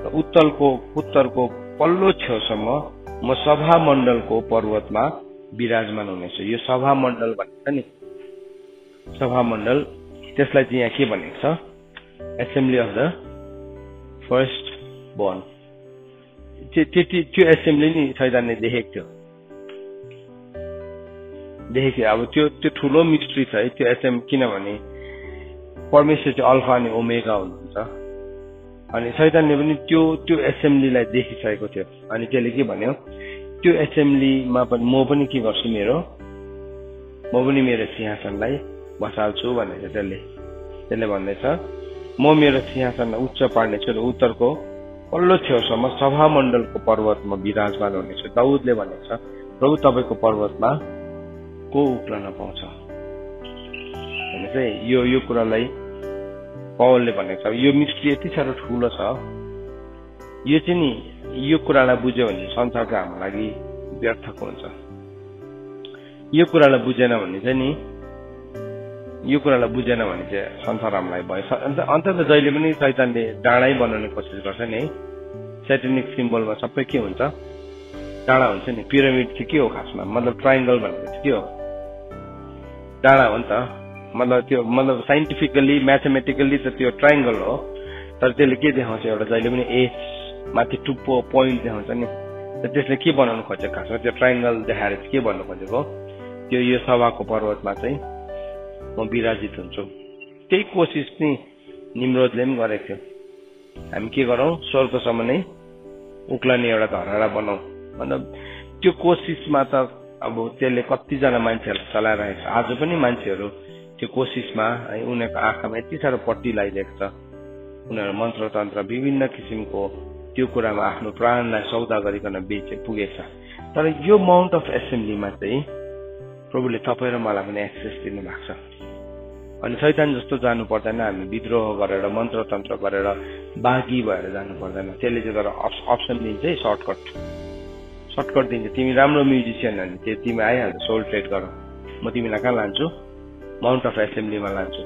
र उत्तरको पल्लो छेउसम्म म सभा मण्डलको पर्वतमा विराजमान हुनेछु। यो सभा मण्डल भन्छ नि, सभा मण्डल, त्यसलाई चाहिँ यहाँ के भनेको छ, assembly of the first born. त्यो एसेम्ब्ली नि शैतानले देखेको थियो। अब त्यो ठुलो मिस्ट्री छ है त्यो एसेम्ब्ली, किनभने परमेश्वर चाहिँ अल्फा अनि ओमेगा हुनुहुन्छ। अनि शैतानले पनि त्यो एसेम्ब्लीलाई देखिसकेको थियो। अनि त्यसले के भन्यो, त्यो एसेम्ब्लीमा पनि म पनि के गर्छु, म पनि मेरो सिंहासनलाई बसाल्छु भनेको त्यसले भन्दैछ, म मेरो सिंहासनलाई उच्च पार्नेछु र उत्तरको पल्लो छेउसम्म सभा मण्डलको पर्वतमा विराजमान हुनेछु। दाउदले भनेको छ, प्रभु तपाईँको पर्वतमा को उक्लन पाउँछ भने चाहिँ यो कुरालाई पौलले भनेको छ। यो मिस्ट्री यति साह्रो ठुलो छ, यो चाहिँ नि यो कुरालाई बुझ्यो भने संसारको हाम्रो लागि व्यर्थको हुन्छ। यो कुरालाई बुझेन भने चाहिँ संसार हामीलाई भयो। अन्त त जहिले पनि शैतानले डाँडै बनाउने कोसिस गर्छ नि है। सेटेनिक सिम्बलमा सबै के हुन्छ, डाँडा हुन्छ नि। पिरामिड चाहिँ के हो खासमा, मतलब ट्राइङ्गल भनेको चाहिँ के हो, डाँडा हो नि त, मतलब साइन्टिफिकली म्याथमेटिकली त त्यो ट्रायंगल हो, तर त्यसले के देखाउँछ एउटा जहिले पनि एज माथि टुप्पो पोइन्ट देखाउँछ नि। त्यसले के बनाउनु खोजेको खासमा त्यो ट्रायंगल देखाएर के भन्नु खोजेको, त्यो यो सभाको पर्वतमा चाहिँ म विराजित हुन्छु। त्यही कोसिस नि निम्रोदले पनि गरेको थियो, हामी के गरौँ स्वर्गसम्म नै उक्लने एउटा धरहरा बनाऊ। मतलब त्यो कोसिसमा त अब त्यसले कतिजना मान्छेहरूलाई चलाइरहेको छ। आज पनि मान्छेहरू त्यो कोसिसमा है उनीहरूको आँखामा यति साह्रो पट्टी लगाइदिएको छ, उनीहरू मन्त्र तन्त्र विभिन्न किसिमको त्यो कुरामा आफ्नो प्राणलाई सौदा गरिकन पुगेछ। तर यो माउन्ट अफ एसेम्ब्लीमा चाहिँ प्रभुले तपाईँ र मलाई पनि एक्सेस दिनुभएको छ। अनि शैतान जस्तो जानु पर्दैन, हामी विद्रोह गरेर मन्त्र तन्त्र गरेर बागी भएर जानु पर्दैन। त्यसले चाहिँ तर अप्सन दिन्छ है, सर्टकट दिन्छ। तिमी राम्रो म्युजिसियन हो भने तिमी आइहाल्छ, सोल ट्रेड गर, म तिमीलाई कहाँ लान्छु, माउन्ट अफ एसेम्ब्लीमा लान्छु।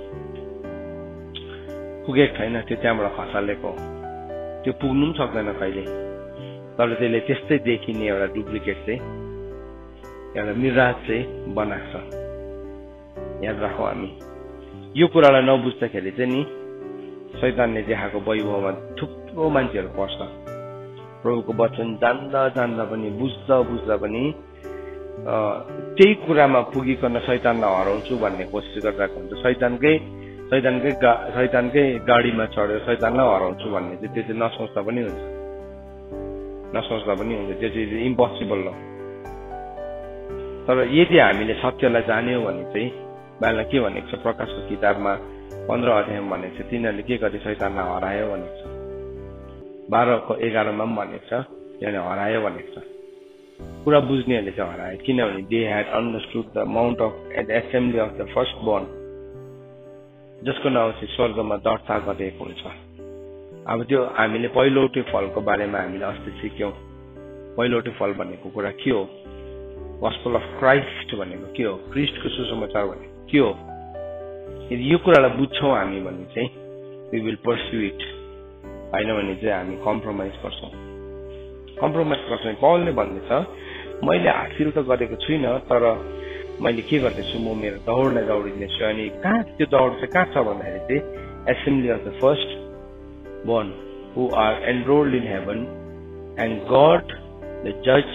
पुगेको छैन त्यो, त्यहाँबाट खसालेको, त्यो पुग्नु पनि सक्दैन कहिले। तर त्यसले त्यस्तै देखिने एउटा डुप्लिकेट चाहिँ एउटा मिराज चाहिँ बनाएको छ। याद राखौँ हामी यो कुरालाई नबुझ्दाखेरि चाहिँ नि शैतानले देखाएको वैभवमा थुप्रो मान्छेहरू पर्छ। प्रभुको वचन जान्दा पनि बुझ्दा पनि त्यही कुरामा पुगिकन शैतानलाई हराउँछु भन्ने कोसिस गरिरहेको हुन्छ। शैतानकै गाडीमा चढेर शैतानलाई हराउँछु भन्ने चाहिँ त्यो चाहिँ नसोच्दा पनि हुन्छ, त्यो चाहिँ इम्पोसिबल हो। तर यदि हामीले सत्यलाई जान्यौँ भने चाहिँ बाइबलमा के भनेको छ, प्रकाशको किताबमा 15 अध्यायमा भनेको छ तिनीहरूले के गरे शैतानलाई हरायो भनेको छ। 12:11 पनि भनेको छ तिनीहरूले हरायो भनेको छ। कुरा बुझ्नेहरूले चाहिँ हरायो, किनभने they had understood the mount of assembly of the first born, जसको नाउँ चाहिँ स्वर्गमा दर्ता गरिएको हुन्छ। अब त्यो हामीले पहिलोटे फलको बारेमा हामीले अस्ति सिक्यौँ। पहिलोटे फल भनेको कुरा के हो, गस्पल अफ क्राइस्ट भनेको के हो, क्रिस्टको सुसमाचार भनेको के हो। यदि यो कुरालाई बुझ्छौँ हामी भने चाहिँ वी विल पर्स्यु इट, होइन भने चाहिँ हामी कम्प्रोमाइज गर्छौँ। पौलले भन्दैछ मैले हासिल त गरेको छुइनँ, तर मैले के गर्दैछु, म मेरो दौडलाई दौडिँदैछु। अनि कहाँ त्यो दौड चाहिँ कहाँ छ भन्दाखेरि चाहिँ assembly of the first born who are enrolled in heaven and God the जज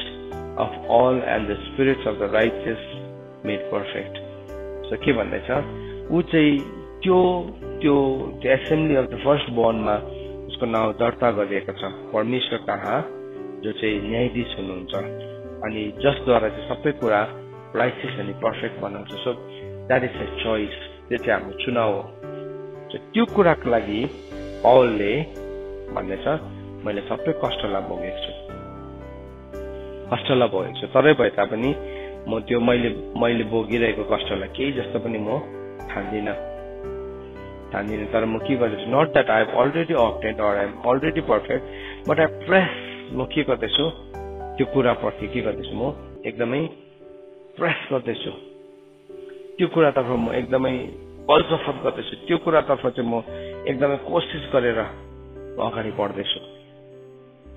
of all and the spirits of the righteous made perfect. So के भन्दैछ, ऊ चाहिँ त्यो एसेम्ब्ली अफ द फर्स्ट बोर्नमा उसको नाउँ दर्ता गरिएको छ परमेश्वर कहाँ, जो चाहिँ न्यायाधीश हुनुहुन्छ अनि जसद्वारा चाहिँ सबै कुरा राइटियस अनि पर्फेक्ट बनाउँछ। So that is a choice, त्यो चाहिँ हाम्रो चुनाव हो। त्यो कुराको लागि पौलले भन्दैछ मैले सबै कष्टलाई भोगेको छु, तरै भए तापनि म त्यो मैले भोगिरहेको कष्टलाई केही जस्तो पनि म ठान्दिनँ। तर म के गर्दैछु, not that I have already obtained or I am already perfect, but I press, म के गर्दैछु त्यो कुराप्रति के गर्दैछु, म एकदमै प्रेस गर्दैछु, त्यो कुरातर्फ म एकदमै बलजफत गर्दैछु, त्यो कुरातर्फ चाहिँ म एकदमै कोसिस गरेर अगाडि बढ्दैछु।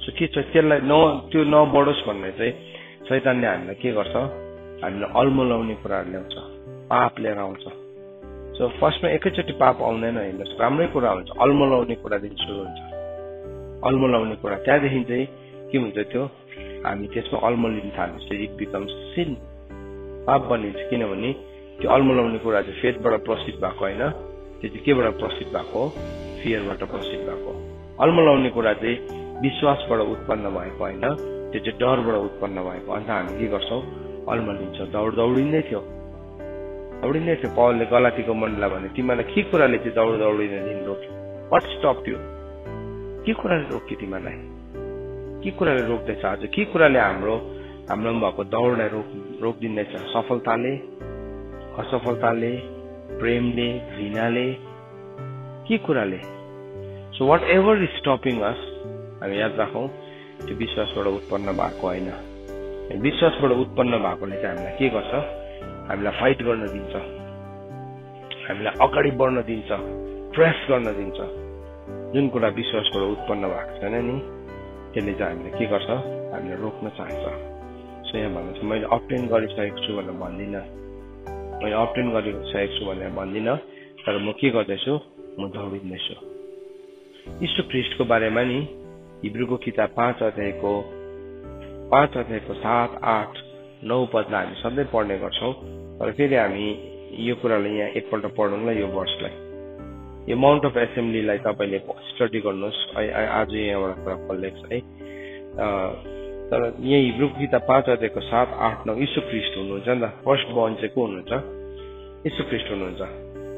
सो के छ, त्यसलाई त्यो नबढोस् भन्ने चाहिँ शैतानले हामीलाई के गर्छ, हामीलाई अल्मलाउने कुराहरू ल्याउँछ, पाप लिएर आउँछ। सो फर्स्टमा एकैचोटि पाप आउँदैन, हेर्नुहोस् राम्रै कुरा हुन्छ, अल्मलाउने कुरादेखि सुरु हुन्छ। अल्मलाउने कुरा त्यहाँदेखि चाहिँ के हुन्छ, त्यो हामी त्यसमा अल्मलिन थाल्छ, इट बिकम्स सिन, पाप बनिन्छ। किनभने त्यो अल्मलाउने कुरा चाहिँ फेथबाट प्रसिद्ध भएको होइन, त्यो चाहिँ केबाट प्रसिद्ध भएको, फियरबाट प्रसिद्ध भएको। अल्मलाउने कुरा चाहिँ विश्वासबाट उत्पन्न भएको होइन, त्यो चाहिँ डरबाट उत्पन्न भएको। अन्त हामी के गर्छौँ, अल्मलिन्छ, दौडिँदै थियो। पौलले गलातीको मण्डलीलाई भने तिमीलाई के कुराले चाहिँ दौडिन दिन रोक्यो, वाट स्टप त्यो, के कुराले रोक्यो तिमीलाई, के कुराले रोक्दैछ आज, के कुराले हाम्रोमा भएको दौडलाई रोकिदिँदैछ, सफलताले, असफलताले, प्रेमले, घृणाले, के कुराले। So whatever is stopping us, हामी याद राखौँ त्यो विश्वासबाट उत्पन्न भएको होइन। विश्वासबाट उत्पन्न भएकोले चाहिँ हामीलाई के गर्छ, हामीलाई फाइट गर्न दिन्छ, हामीलाई अगाडि बढ्न दिन्छ, प्रेस गर्न दिन्छ। जुन कुरा विश्वासबाट उत्पन्न भएको छैन नि, त्यसले चाहिँ हामीलाई के गर्छ, हामीलाई रोक्न चाहन्छ। सो यहाँ भन्नु छ मैले अब्टेन गरिसकेको छु भनेर भन्दिनँ, मैले अब्टेन गरिसकेको छु भनेर भन्दिनँ, तर म के गर्दैछु, म दौडिँदैछु। यीशु ख्रीष्टको बारेमा नि हिब्रूको किताब 5 अध्यायको 7, 8, 9 पदलाई हामी सधैँ पढ्ने गर्छौँ। तर फेरि हामी यो कुरालाई यहाँ एकपल्ट पढौँला। यो वर्षलाई, यो माउन्ट अफ एसेम्ब्लीलाई तपाईँले स्टडी गर्नुहोस्। आज यहाँबाट कुरा पढ्लेको छ है। तर यहाँ हिब्रूको किताब 5 अध्यायको 7, 8, 9 यीशु ख्रीष्ट हुनुहुन्छ नि त। फर्स्ट बर्न चाहिँ को हुनुहुन्छ? यीशु ख्रीष्ट हुनुहुन्छ।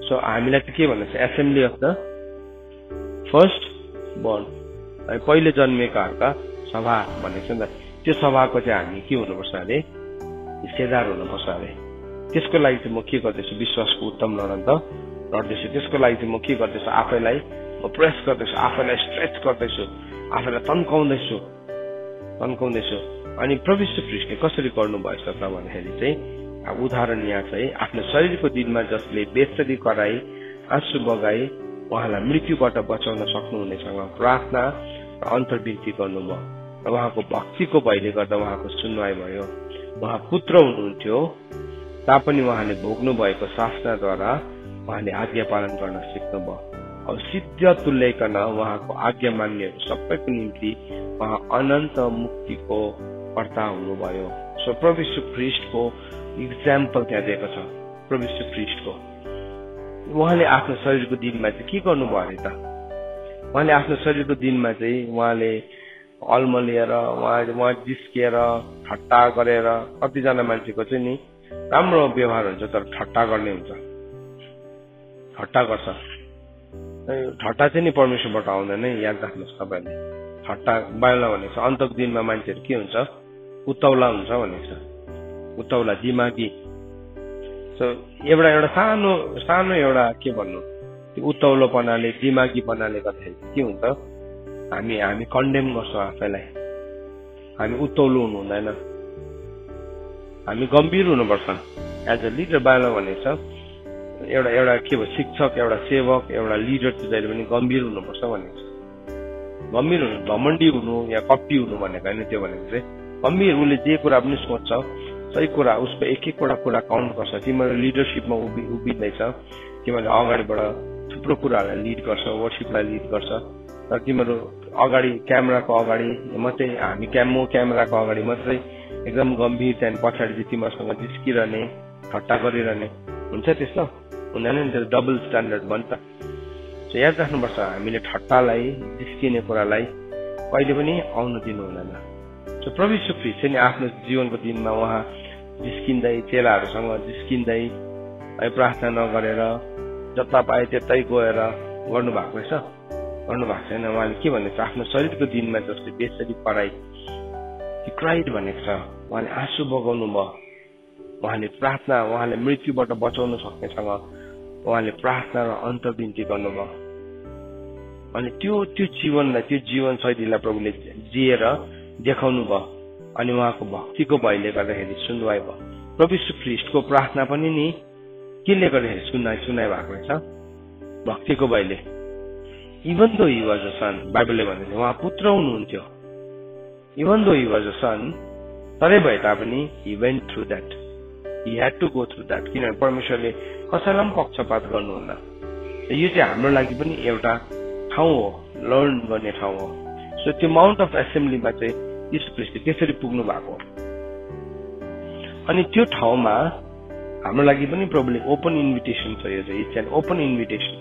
सो हामीलाई चाहिँ के भन्दैछ? Assembly of the first burn, पहिले जन्मेकाहरूका सभा भनेको छ नि त। त्यो सभाको चाहिँ हामी के हुनुपर्छ अरे? हिस्सेदार हुनुपर्छ अरे। त्यसको लागि चाहिँ म के गर्दैछु? विश्वासको उत्तम लडन त लड्दैछु। त्यसको लागि चाहिँ म के गर्दैछु? आफैलाई म प्रेस गर्दैछु, आफैलाई स्ट्रेच गर्दैछु, आफैलाई तन्काउँदैछु। अनि प्रभु यीशु ख्रीष्टले कसरी गर्नुभएछ त भन्दाखेरि चाहिँ उदाहरण यहाँ चाहिँ आफ्नो शरीरको दिनमा जसले बेस्ती कराई, आँसु बगाई उहाँलाई मृत्युबाट बचाउन सक्नुहुनेसँग प्रार्थना र अन्तर्विन्ती गर्नुभयो र उहाँको भक्तिको भयले गर्दा उहाँको सुनवाई भयो। उहाँ पुत्र हुनुहुन्थ्यो तापनि उहाँले भोग्नु भएको शासनाद्वारा उहाँले आज्ञा पालन गर्न सिक्नुभयो। अब सिद्ध तुल्याइकन उहाँको आज्ञा मान्नेहरू सबैको निम्ति उहाँ अनन्त मुक्तिको कर्ता हुनुभयो। सो प्रभु यीशु ख्रीष्टको इक्जाम्पल त्यहाँ दिएको छ। प्रभु यीशु ख्रीष्टको उहाँले आफ्नो शरीरको दिनमा चाहिँ के गर्नुभयो अरे त? उहाँले आफ्नो शरीरको दिनमा चाहिँ उहाँले अल्मलिएर उहाँ जिस्किएर ठट्टा गरेर, कतिजना मान्छेको चाहिँ नि राम्रो व्यवहार हुन्छ तर ठट्टा गर्ने हुन्छ, ठट्टा गर्छ। ठट्टा चाहिँ नि परमेश्वरबाट आउँदैन, याद राख्नुहोस् तपाईँले। ठट्टा बाइबलमा भनेको छ अन्तको दिनमा मान्छेहरू के हुन्छ? उत्ताउला हुन्छ भनेको छ, उत्ताउला, दिमागी। सो एउटा सानो एउटा के भन्नु, त्यो उत्ताउलोपनाले, दिमागीपनाले गर्दाखेरि के हुन्छ? हामी कन्डेम गर्छौँ आफैलाई। हामी उत्ताउलो हुनु हुँदैन, हामी गम्भीर हुनुपर्छ। एज अ लिडर बाइबलमा भनेको छ एउटा के भयो, शिक्षक, एउटा सेवक, एउटा लिडर चाहिँ जहिले पनि गम्भीर हुनुपर्छ भनेको छ। गम्भीर हुनु, घमण्डी हुनु या कप्टी हुनु भनेको होइन। त्यो भनेको चाहिँ गम्भीर, उसले जे कुरा पनि सोच्छ, सही कुरा, उसको एक एकवटा कुरा काउन्ट गर्छ। तिमीहरू लिडरसिपमा उभिँदैछ, तिमीहरूले अगाडिबाट थुप्रो कुराहरूलाई लिड गर्छ, वर्सिपलाई लिड गर्छ। तर तिमीहरू अगाडि क्यामेराको अगाडि मात्रै, म क्यामेराको अगाडि मात्रै एकदम गम्भीर, त्यहाँदेखि पछाडि चाहिँ तिमीहरूसँग जिस्किरहने, ठट्टा गरिरहने हुन्छ। त्यस्तो हुँदैन नि, त्यो डबल स्ट्यान्डर्ड भन्छ। सो याद राख्नुपर्छ, हामीले ठट्टालाई, जिस्किने कुरालाई कहिले पनि आउनु दिनु हुँदैन। सो प्रभु यीशु ख्रीष्ट चाहिँ आफ्नो जीवनको दिनमा उहाँ जिस्किँदै, चेलाहरूसँग जिस्किँदै, प्रार्थना नगरेर जता पाए त्यतै गएर गर्नुभएको रहेछ, गर्नुभएको छैन। उहाँले के भनेको छ? आफ्नो शरीरको दिनमा जसले बेसरी पढाइ क्राइड भनेको छ, उहाँले आँसु बगाउनु भयो। उहाँले प्रार्थना, उहाँले मृत्युबाट बचाउन सक्नेसँग उहाँले प्रार्थना र अन्तर्विन्ती गर्नुभयो। अनि त्यो जीवनलाई, त्यो जीवन शैलीलाई प्रभुले जिएर देखाउनु भयो। अनि उहाँको भक्तिको भयले गर्दाखेरि सुनवाई भयो। प्रभु यीशु ख्रीष्टको प्रार्थना पनि नि केले गर्दाखेरि सुनाइ भएको रहेछ? भक्तिको भयले। Even though he was a सन, बाइबलले भन्छ उहाँ पुत्र हुनुहुन्थ्यो। Even though he was a सन, तरै भए तापनि he went through that, he had to go through that. किनभने परमेश्वरले कसैलाई पनि पक्षपात गर्नुहुन्न। यो चाहिँ हाम्रो लागि पनि एउटा ठाउँ हो, लर्न गर्ने ठाउँ हो। सो त्यो माउन्ट अफ एसेम्ब्लीमा चाहिँ यीशु ख्रीष्ट त्यसरी पुग्नु भएको। अनि त्यो ठाउँमा हाम्रो लागि पनि प्रभुले ओपन इन्भिटेसन छ। यो चाहिँ इट्स एन ओपन इन्भिटेसन।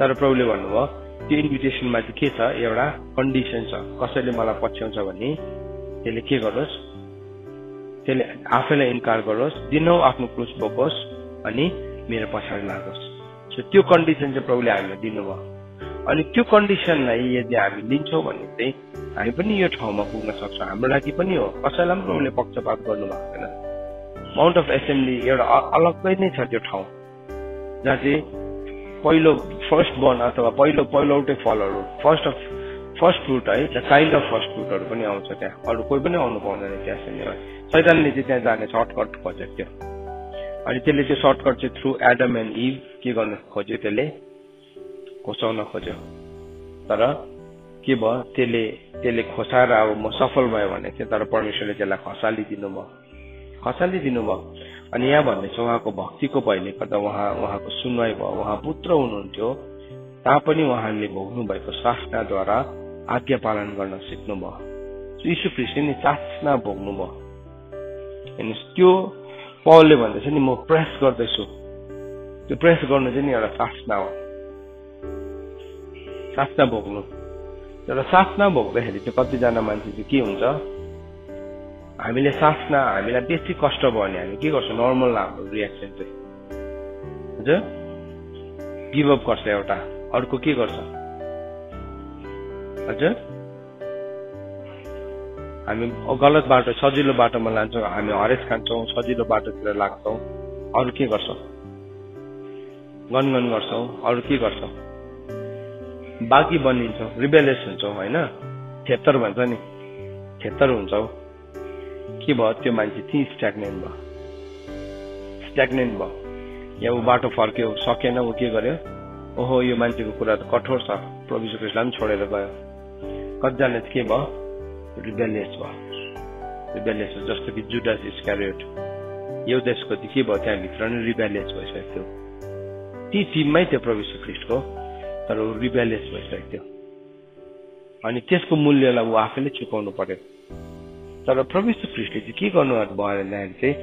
तर प्रभुले भन्नुभयो त्यो इन्भिटेसनमा चाहिँ के छ? एउटा कन्डिसन छ। कसैले मलाई पछ्याउँछ भने त्यसले के गरोस्? त्यसले आफैलाई इन्कार गरोस्, दिनौ आफ्नो क्रुस बोकोस् अनि मेरो पछाडि लागोस्। सो त्यो कन्डिसन चाहिँ प्रभुले हामीलाई दिनुभयो। अनि त्यो कन्डिसनलाई यदि हामी लिन्छौँ भने चाहिँ हामी पनि यो ठाउँमा पुग्न सक्छौँ। हाम्रो लागि पनि हो, कसैलाई पनि प्रभुले पक्षपात गर्नु भएको छैन। माउन्ट अफ एसेम्ब्ली एउटा अलग्गै नै छ त्यो ठाउँ, जहाँ चाहिँ पहिलो फर्स्ट बर्न अथवा पहिलोटै फलहरू, फर्स्ट फ्रुट है, द काइन्ड अफ फर्स्ट फ्रुटहरू पनि आउँछ त्यहाँ। अरू कोही पनि आउनु पाउँदैन त्यहाँ। शैतानले चाहिँ त्यहाँ जाने सर्टकट खोजेको थियो। अनि त्यसले त्यो सर्टकट चाहिँ थ्रु एडम एन्ड इभ के गर्न खोज्यो? त्यसले खोसाउन खोज्यो। तर के भयो? त्यसले खोसाएर अब म सफल भयो भने चाहिँ, तर परमेश्वरले त्यसलाई खसालिदिनु भयो। अनि यहाँ भन्दैछ उहाँको भक्तिको भयले गर्दा उहाँको सुनवाई भयो, उहाँ पुत्र हुनुहुन्थ्यो तापनि उहाँले भोग्नु भएको शासनाद्वारा आज्ञा पालन गर्न सिक्नुभयो। यीशु ख्रीष्टले नि शासना भोग्नु भयो। हेर्नुहोस्, त्यो पौलले भन्दैछ नि म प्रेस गर्दैछु, त्यो प्रेस गर्नु चाहिँ नि एउटा शासना हो, शासना भोग्नु। तर शासना भोग्दाखेरि चाहिँ कतिजना मान्छे चाहिँ के हुन्छ, हामीले हामीलाई बेसी कष्ट भयो भने हामी के गर्छौँ, नर्मल हाम्रो रियाक्सन चाहिँ हुन्छ, गिभअप गर्छ एउटा, अर्को के गर्छ हजुर, हामी गलत बाटो सजिलो बाटोमा लान्छौँ, हामी हरेस खान्छौँ, सजिलो बाटोतिर लाग्छौँ, अरू के गर्छौँ, गनगन गर्छौँ, अरू के गर्छौँ, बाँकी बनिन्छौँ, रिबेलियस हुन्छौँ होइन, थेतर भन्छ नि, थेतर हुन्छौँ। के भयो, त्यो मान्छे त्यही स्ट्याग्नेन्ट भयो। या ऊ बाटो फर्क्यो, सकेन, ऊ के गर्यो, ओहो यो मान्छेको कुरा त कठोर छ, प्रभु यीशु ख्रीष्टलाई पनि छोडेर गयो। कतिजना चाहिँ के भयो, रिबेलियस भयो, जस्तो कि जुडास इस्करियोट एउटाको चाहिँ के भयो, त्यहाँभित्र नै रिबेलियस भइसकेको थियो, ती टिममै थियो प्रभु यीशु ख्रीष्टको, तर ऊ रिबेलियस भइसकेको थियो। अनि त्यसको मूल्यलाई ऊ आफैले चुकाउनु पर्यो। तर प्रभु यीशु ख्रीष्टले चाहिँ के गर्नु भयो भन्दाखेरि चाहिँ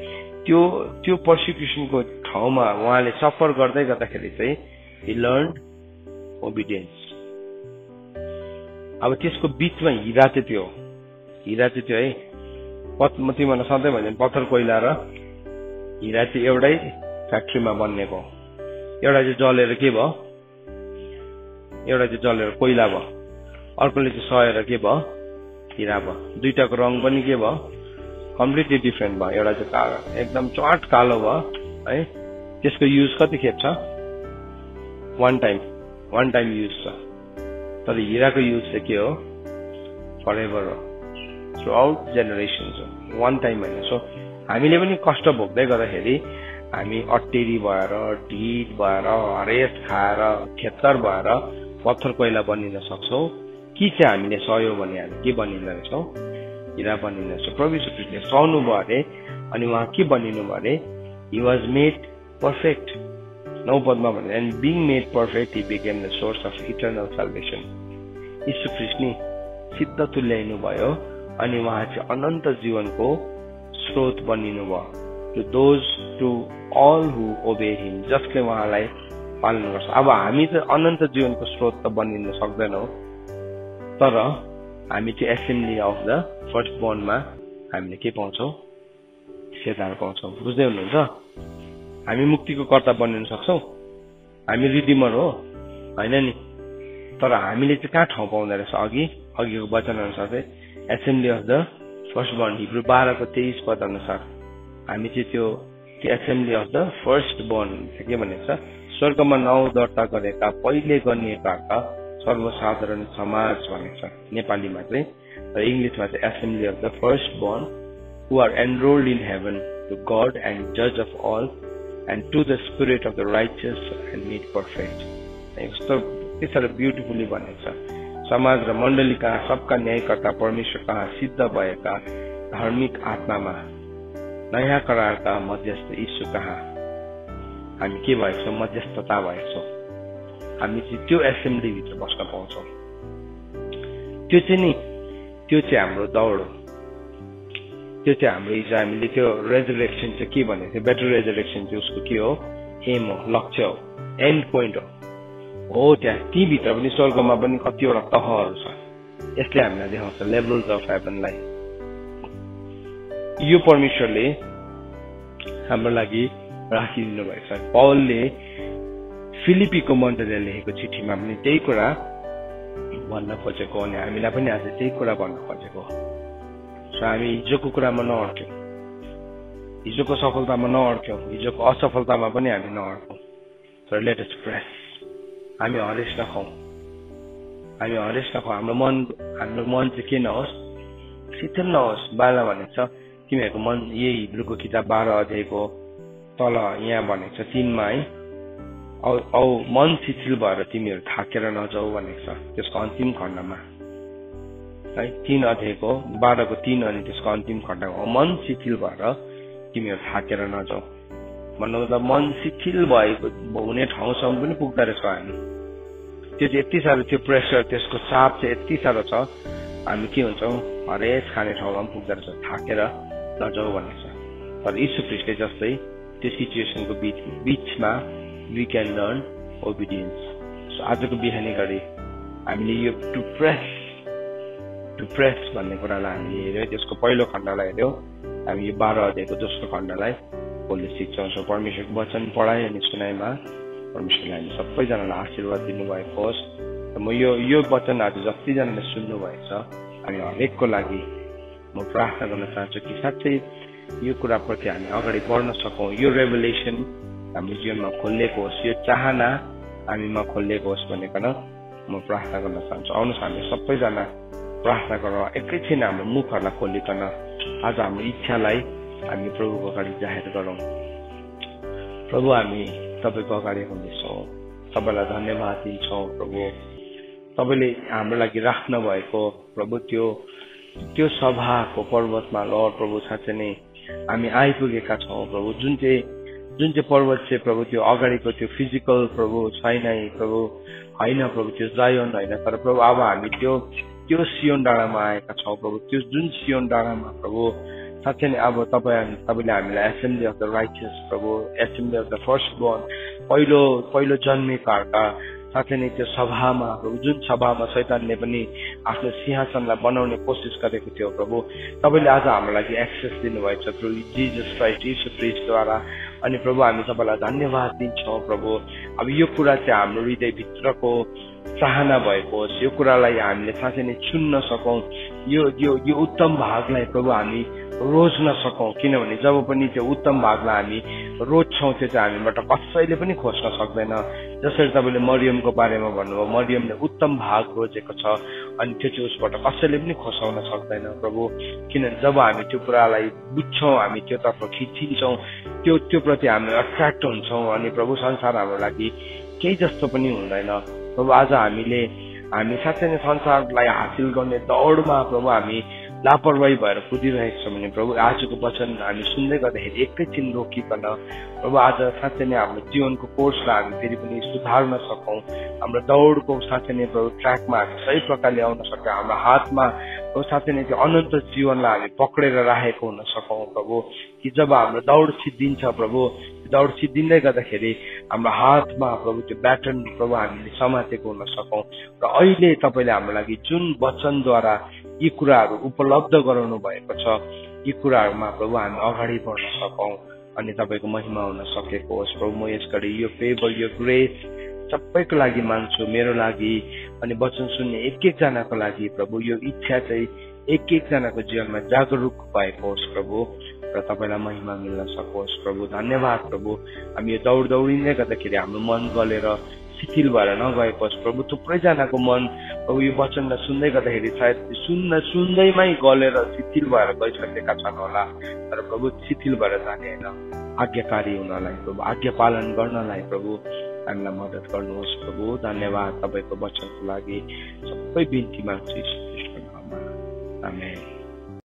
त्यो पर्सिक्युसनको ठाउँमा उहाँले सफर गर्दै गर्दाखेरि चाहिँ he learned obedience। अब त्यसको बिचमा हिरा चाहिँ थियो है, म तिमीलाई सधैँ भने पत्थर कोइला र हिरा चाहिँ एउटै फ्याक्ट्रीमा बनिएको, एउटा चाहिँ जलेर के भयो, एउटा चाहिँ जलेर कोइला भयो, अर्कोले चाहिँ सहेर के भयो, हिरा भयो। दुईटाको रङ पनि के भयो, कम्प्लिटली डिफ्रेन्ट भयो। एउटा चाहिँ कालो, एकदम चट कालो भयो है। त्यसको युज कति खेप छ, वान टाइम युज छ। तर हिराको युज चाहिँ के हो, फरएभर हो, थ्रु आउट जेनेरेसन्स हो, वान टाइम होइन। सो हामीले पनि कष्ट भोग्दै गर्दाखेरि हामी अटेरी भएर, ढिट भएर, हरेस खाएर, खेतर भएर पत्थर कोइला बनिन सक्छौँ कि चाहिँ हामीले सहयो भने हामी के बनिँदो रहेछौँ, हिरा बनिँदो रहेछौँ। प्रभु यीशु ख्रीष्टले सहनु भयो अरे, अनि उहाँ के बनिनु भयो अरे, ही वाज मेड पर्फेक्ट। 9 पदमा भने, and being made perfect he became the source of eternal salvation. यीशु ख्रीष्ट नि सिद्ध तुल्याइनु भयो अनि उहाँ चाहिँ अनन्त जीवनको स्रोत बनिनु भयो, टु अल हु ओबे हिम, जसले उहाँलाई पालन गर्छ। अब हामी चाहिँ अनन्त जीवनको स्रोत त बनिन सक्दैनौँ, तर हामी चाहिँ एसेम्ब्ली अफ द फर्स्ट बोर्नमा हामीले के पाउँछौँ, सेतार पाउँछौँ। बुझ्दै हुनुहुन्छ? हामी मुक्तिको कर्ता बनिन सक्छौँ, हामी रिडिमर हो होइन नि, तर हामीले चाहिँ कहाँ ठाउँ पाउँदो रहेछ, अघिको वचन अनुसार चाहिँ assembly of the first born, Hebrew 12:23 पद अनुसार हामी चाहिँ त्यो assembly of the first born के भनेको छ, स्वर्गमा नाउँ दर्ता गरेका पहिले गनिएका सर्वसाधारण समाज भनेको छ नेपालीमा चाहिँ, र इङ्ग्लिसमा चाहिँ assembly of the first born who are enrolled in heaven to God and जज of all and to the spirit of the righteous and made perfect. यस्तो के साह्रो ब्युटिफुली भनेको छ, समाज र मण्डली कहाँ, सबका न्यायकर्ता परमेश्वर कहाँ सिद्ध भएका धार्मिक आत्मामा नयाँ करारका मध्यस्थ यीशु कहाँ हामी के भएको छौँ, मध्यस्थता भएको छौँ। हामी चाहिँ त्यो एसेम्ब्लीभित्र बस्न पाउँछौँ। त्यो चाहिँ हाम्रो दौड हो, त्यो चाहिँ हाम्रो हिजो हामीले त्यो रेजरेक्सन चाहिँ के भनेको थियो, बेटर रेजरेक्सन चाहिँ उसको के हो, एम हो, लक्ष्य हो, एन्ड पोइन्ट हो। त्यहाँ तीभित्र पनि स्वर्गमा पनि कतिवटा तहहरू छ, यसले हामीलाई देखाउँछ लेभल्स अफ हेभनलाई। यो परमेश्वरले हाम्रो लागि राखिदिनु भएको छ। पौलले फिलिपीको मण्डलीलाई लेखेको चिठीमा पनि त्यही कुरा भन्न खोजेको, अनि हामीलाई पनि आज त्यही कुरा भन्न खोजेको। सो हामी हिजोको कुरामा नअड्क्यौँ, हिजोको सफलतामा नअड्क्यौँ, हिजोको असफलतामा पनि हामी नअड्कौँ, तर लेट अस प्रेस। हामी हरेस नखाउँ, हाम्रो मन चाहिँ के नहोस्, शिथिल नहोस्। बाला भनेको छ तिमीहरूको मन, यही हिब्रूको किताब 12 अध्यायको तल यहाँ भनेको छ 3मा है, औ मन शिथिल भएर तिमीहरू थाकेर नजाऊ भनेको छ त्यसको अन्तिम खण्डमा है, 3 अध्यायको 12को 3 अनि त्यसको अन्तिम खण्डमा, मन शिथिल भएर तिमीहरू थाकेर नजाऊ। भन्नु मन शिथिल भएको हुने ठाउँसम्म पनि पुग्दो रहेछ हामी। त्यो चाहिँ यति साह्रो, त्यो प्रेसर, त्यसको चाप चाहिँ यति साह्रो छ, हामी के हुन्छौँ हरेस खाने ठाउँमा पनि पुग्दो रहेछ, थाकेर नजाऊ भन्ने छ। तर यीशु ख्रीष्टले जस्तै त्यो सिचुएसनको बिचमा we can learn obedience. So आजको बिहानी घडी हामीले यो टु प्रेस भन्ने कुरालाई हामीले हेऱ्यौँ। त्यसको पहिलो खण्डलाई हेऱ्यौँ, हामी यो 12 अध्यायको दोस्रो खण्डलाई बोल्दै सिक्छौँ। सो परमेश्वरको वचन पढाइ अनि सुनाइमा परमेश्वरले हामी सबैजनालाई आशीर्वाद दिनुभएको होस्। र म यो वचन आज जतिजनाले सुन्नुभएछ हामी हरेकको लागि म प्रार्थना गर्न चाहन्छु कि साँच्चै यो कुराप्रति हामी अगाडि बढ्न सकौँ, यो रेभलेसन हाम्रो जीवनमा खोलिएको होस्, यो चाहना हामीमा खोलिएको होस् भनिकन म प्रार्थना गर्न चाहन्छु। आउनुहोस् हामी सबैजना प्रार्थना गरौँ, एकैछिन हाम्रो मुखहरूलाई खोलिकन आज हाम्रो इच्छालाई हामी प्रभुको अगाडि जाहेर गरौँ। प्रभु हामी तपाईँको अगाडि हुनेछौँ, तपाईँलाई धन्यवाद दिन्छौँ। प्रभु तपाईँले हाम्रो लागि राख्नु भएको प्रभु त्यो सभाको पर्वतमा लर्ड प्रभु साँच्चै नै हामी आइपुगेका छौँ। प्रभु जुन चाहिँ पर्वत चाहिँ प्रभु त्यो अगाडिको त्यो फिजिकल प्रभु छैन प्रभु होइन, प्रभु त्यो जायोन होइन, तर प्रभु अब हामी त्यो सियोन डाँडामा आएका छौँ। प्रभु त्यो जुन सियोन डाँडामा प्रभु साँच्चै नै अब तपाईँले हामीलाई एसेम्ब्ली अफ द राइचियस प्रभु, assembly of the first born, पहिलो जन्मेकाहरूका साँच्चै नै त्यो सभामा प्रभु, जुन सभामा शैतानले पनि आफ्नो सिंहासनलाई बनाउने कोसिस गरेको थियो प्रभु, तपाईँले आज हाम्रो लागि एक्सेस दिनुभएछ थ्रु जिजस क्राइस्ट, यीशु ख्रीष्टद्वारा। अनि प्रभु हामी तपाईँलाई धन्यवाद दिन्छौँ। प्रभु अब यो कुरा चाहिँ हाम्रो हृदयभित्रको चाहना भएको होस्, यो कुरालाई हामीले साँच्चै नै चुन्न सकौँ, यो उत्तम भागलाई प्रभु हामी रोज्न सकौँ। किनभने जब पनि त्यो उत्तम भागलाई हामी रोज्छौँ त्यो चाहिँ हामीबाट कसैले पनि खोज्न सक्दैन। जसरी तपाईँले मरियमको बारेमा भन्नुभयो, मरियमले उत्तम भाग रोजेको छ अनि त्यो चाहिँ उसबाट कसैले पनि खोसाउन सक्दैन प्रभु। किनभने जब हामी त्यो कुरालाई बुझ्छौँ, हामी त्योतर्फ खिचिन्छौँ, त्यो प्रति हामी अट्र्याक्ट हुन्छौँ अनि प्रभु संसार हाम्रो लागि केही जस्तो पनि हुँदैन। प्रभु आज हामी साँच्चै नै संसारलाई हासिल गर्ने दौडमा प्रभु हामी लापरवाही भएर कुदिरहेको छौँ भने प्रभु आजको वचन हामी सुन्दै गर्दाखेरि एकैछिन रोकिकन प्रभु आज साँच्चै नै हाम्रो जीवनको कोर्सलाई हामी फेरि पनि सुधार्न सकौँ, हाम्रो दौडको साँच्चै नै प्रभु ट्र्याकमा हामी सही प्रकारले आउन सकौँ, हाम्रो हातमा प्रभु साँच्चै नै त्यो अनन्त जीवनलाई हामी पक्रेर राखेको हुन सकौँ प्रभु। कि जब हाम्रो दौड सिद्धिन्छ प्रभु, दौड सिद्धिँदै गर्दाखेरि हाम्रो हातमा प्रभु त्यो ब्याटन प्रभु हामीले समातेको हुन सकौँ। र अहिले तपाईँले हाम्रो लागि जुन वचनद्वारा यी कुराहरू उपलब्ध गराउनु भएको छ, यी कुराहरूमा प्रभु हामी अगाडि बढ्न सकौँ अनि तपाईँको महिमा हुन सकेको होस्। प्रभु म यस घडी यो फेभर, यो ग्रेस सबैको लागि माग्छु, मेरो लागि अनि वचन सुन्ने एक एकजनाको लागि प्रभु यो इच्छा चाहिँ एक एकजनाको जीवनमा जागरुक भएको होस् प्रभु, र तपाईँलाई महिमा मिल्न सकोस् प्रभु। धन्यवाद प्रभु। हामी यो दौडिँदै गर्दाखेरि हाम्रो मन गलेर शिथिल भएर नगएको होस् प्रभु। थुप्रैजनाको मन प्रभु यो वचनलाई सुन्दै गर्दाखेरि सायद सुन्दैमै गलेर शिथिल भएर गइसकेका छन् होला, तर प्रभु शिथिल भएर जाने होइन, आज्ञाकारी हुनलाई प्रभु, आज्ञा पालन गर्नलाई प्रभु हामीलाई मद्दत गर्नुहोस् प्रभु। धन्यवाद तपाईँको वचनको लागि, सबै बिन्ती माग्छु यीशु ख्रीष्टको नाममा, आमेन।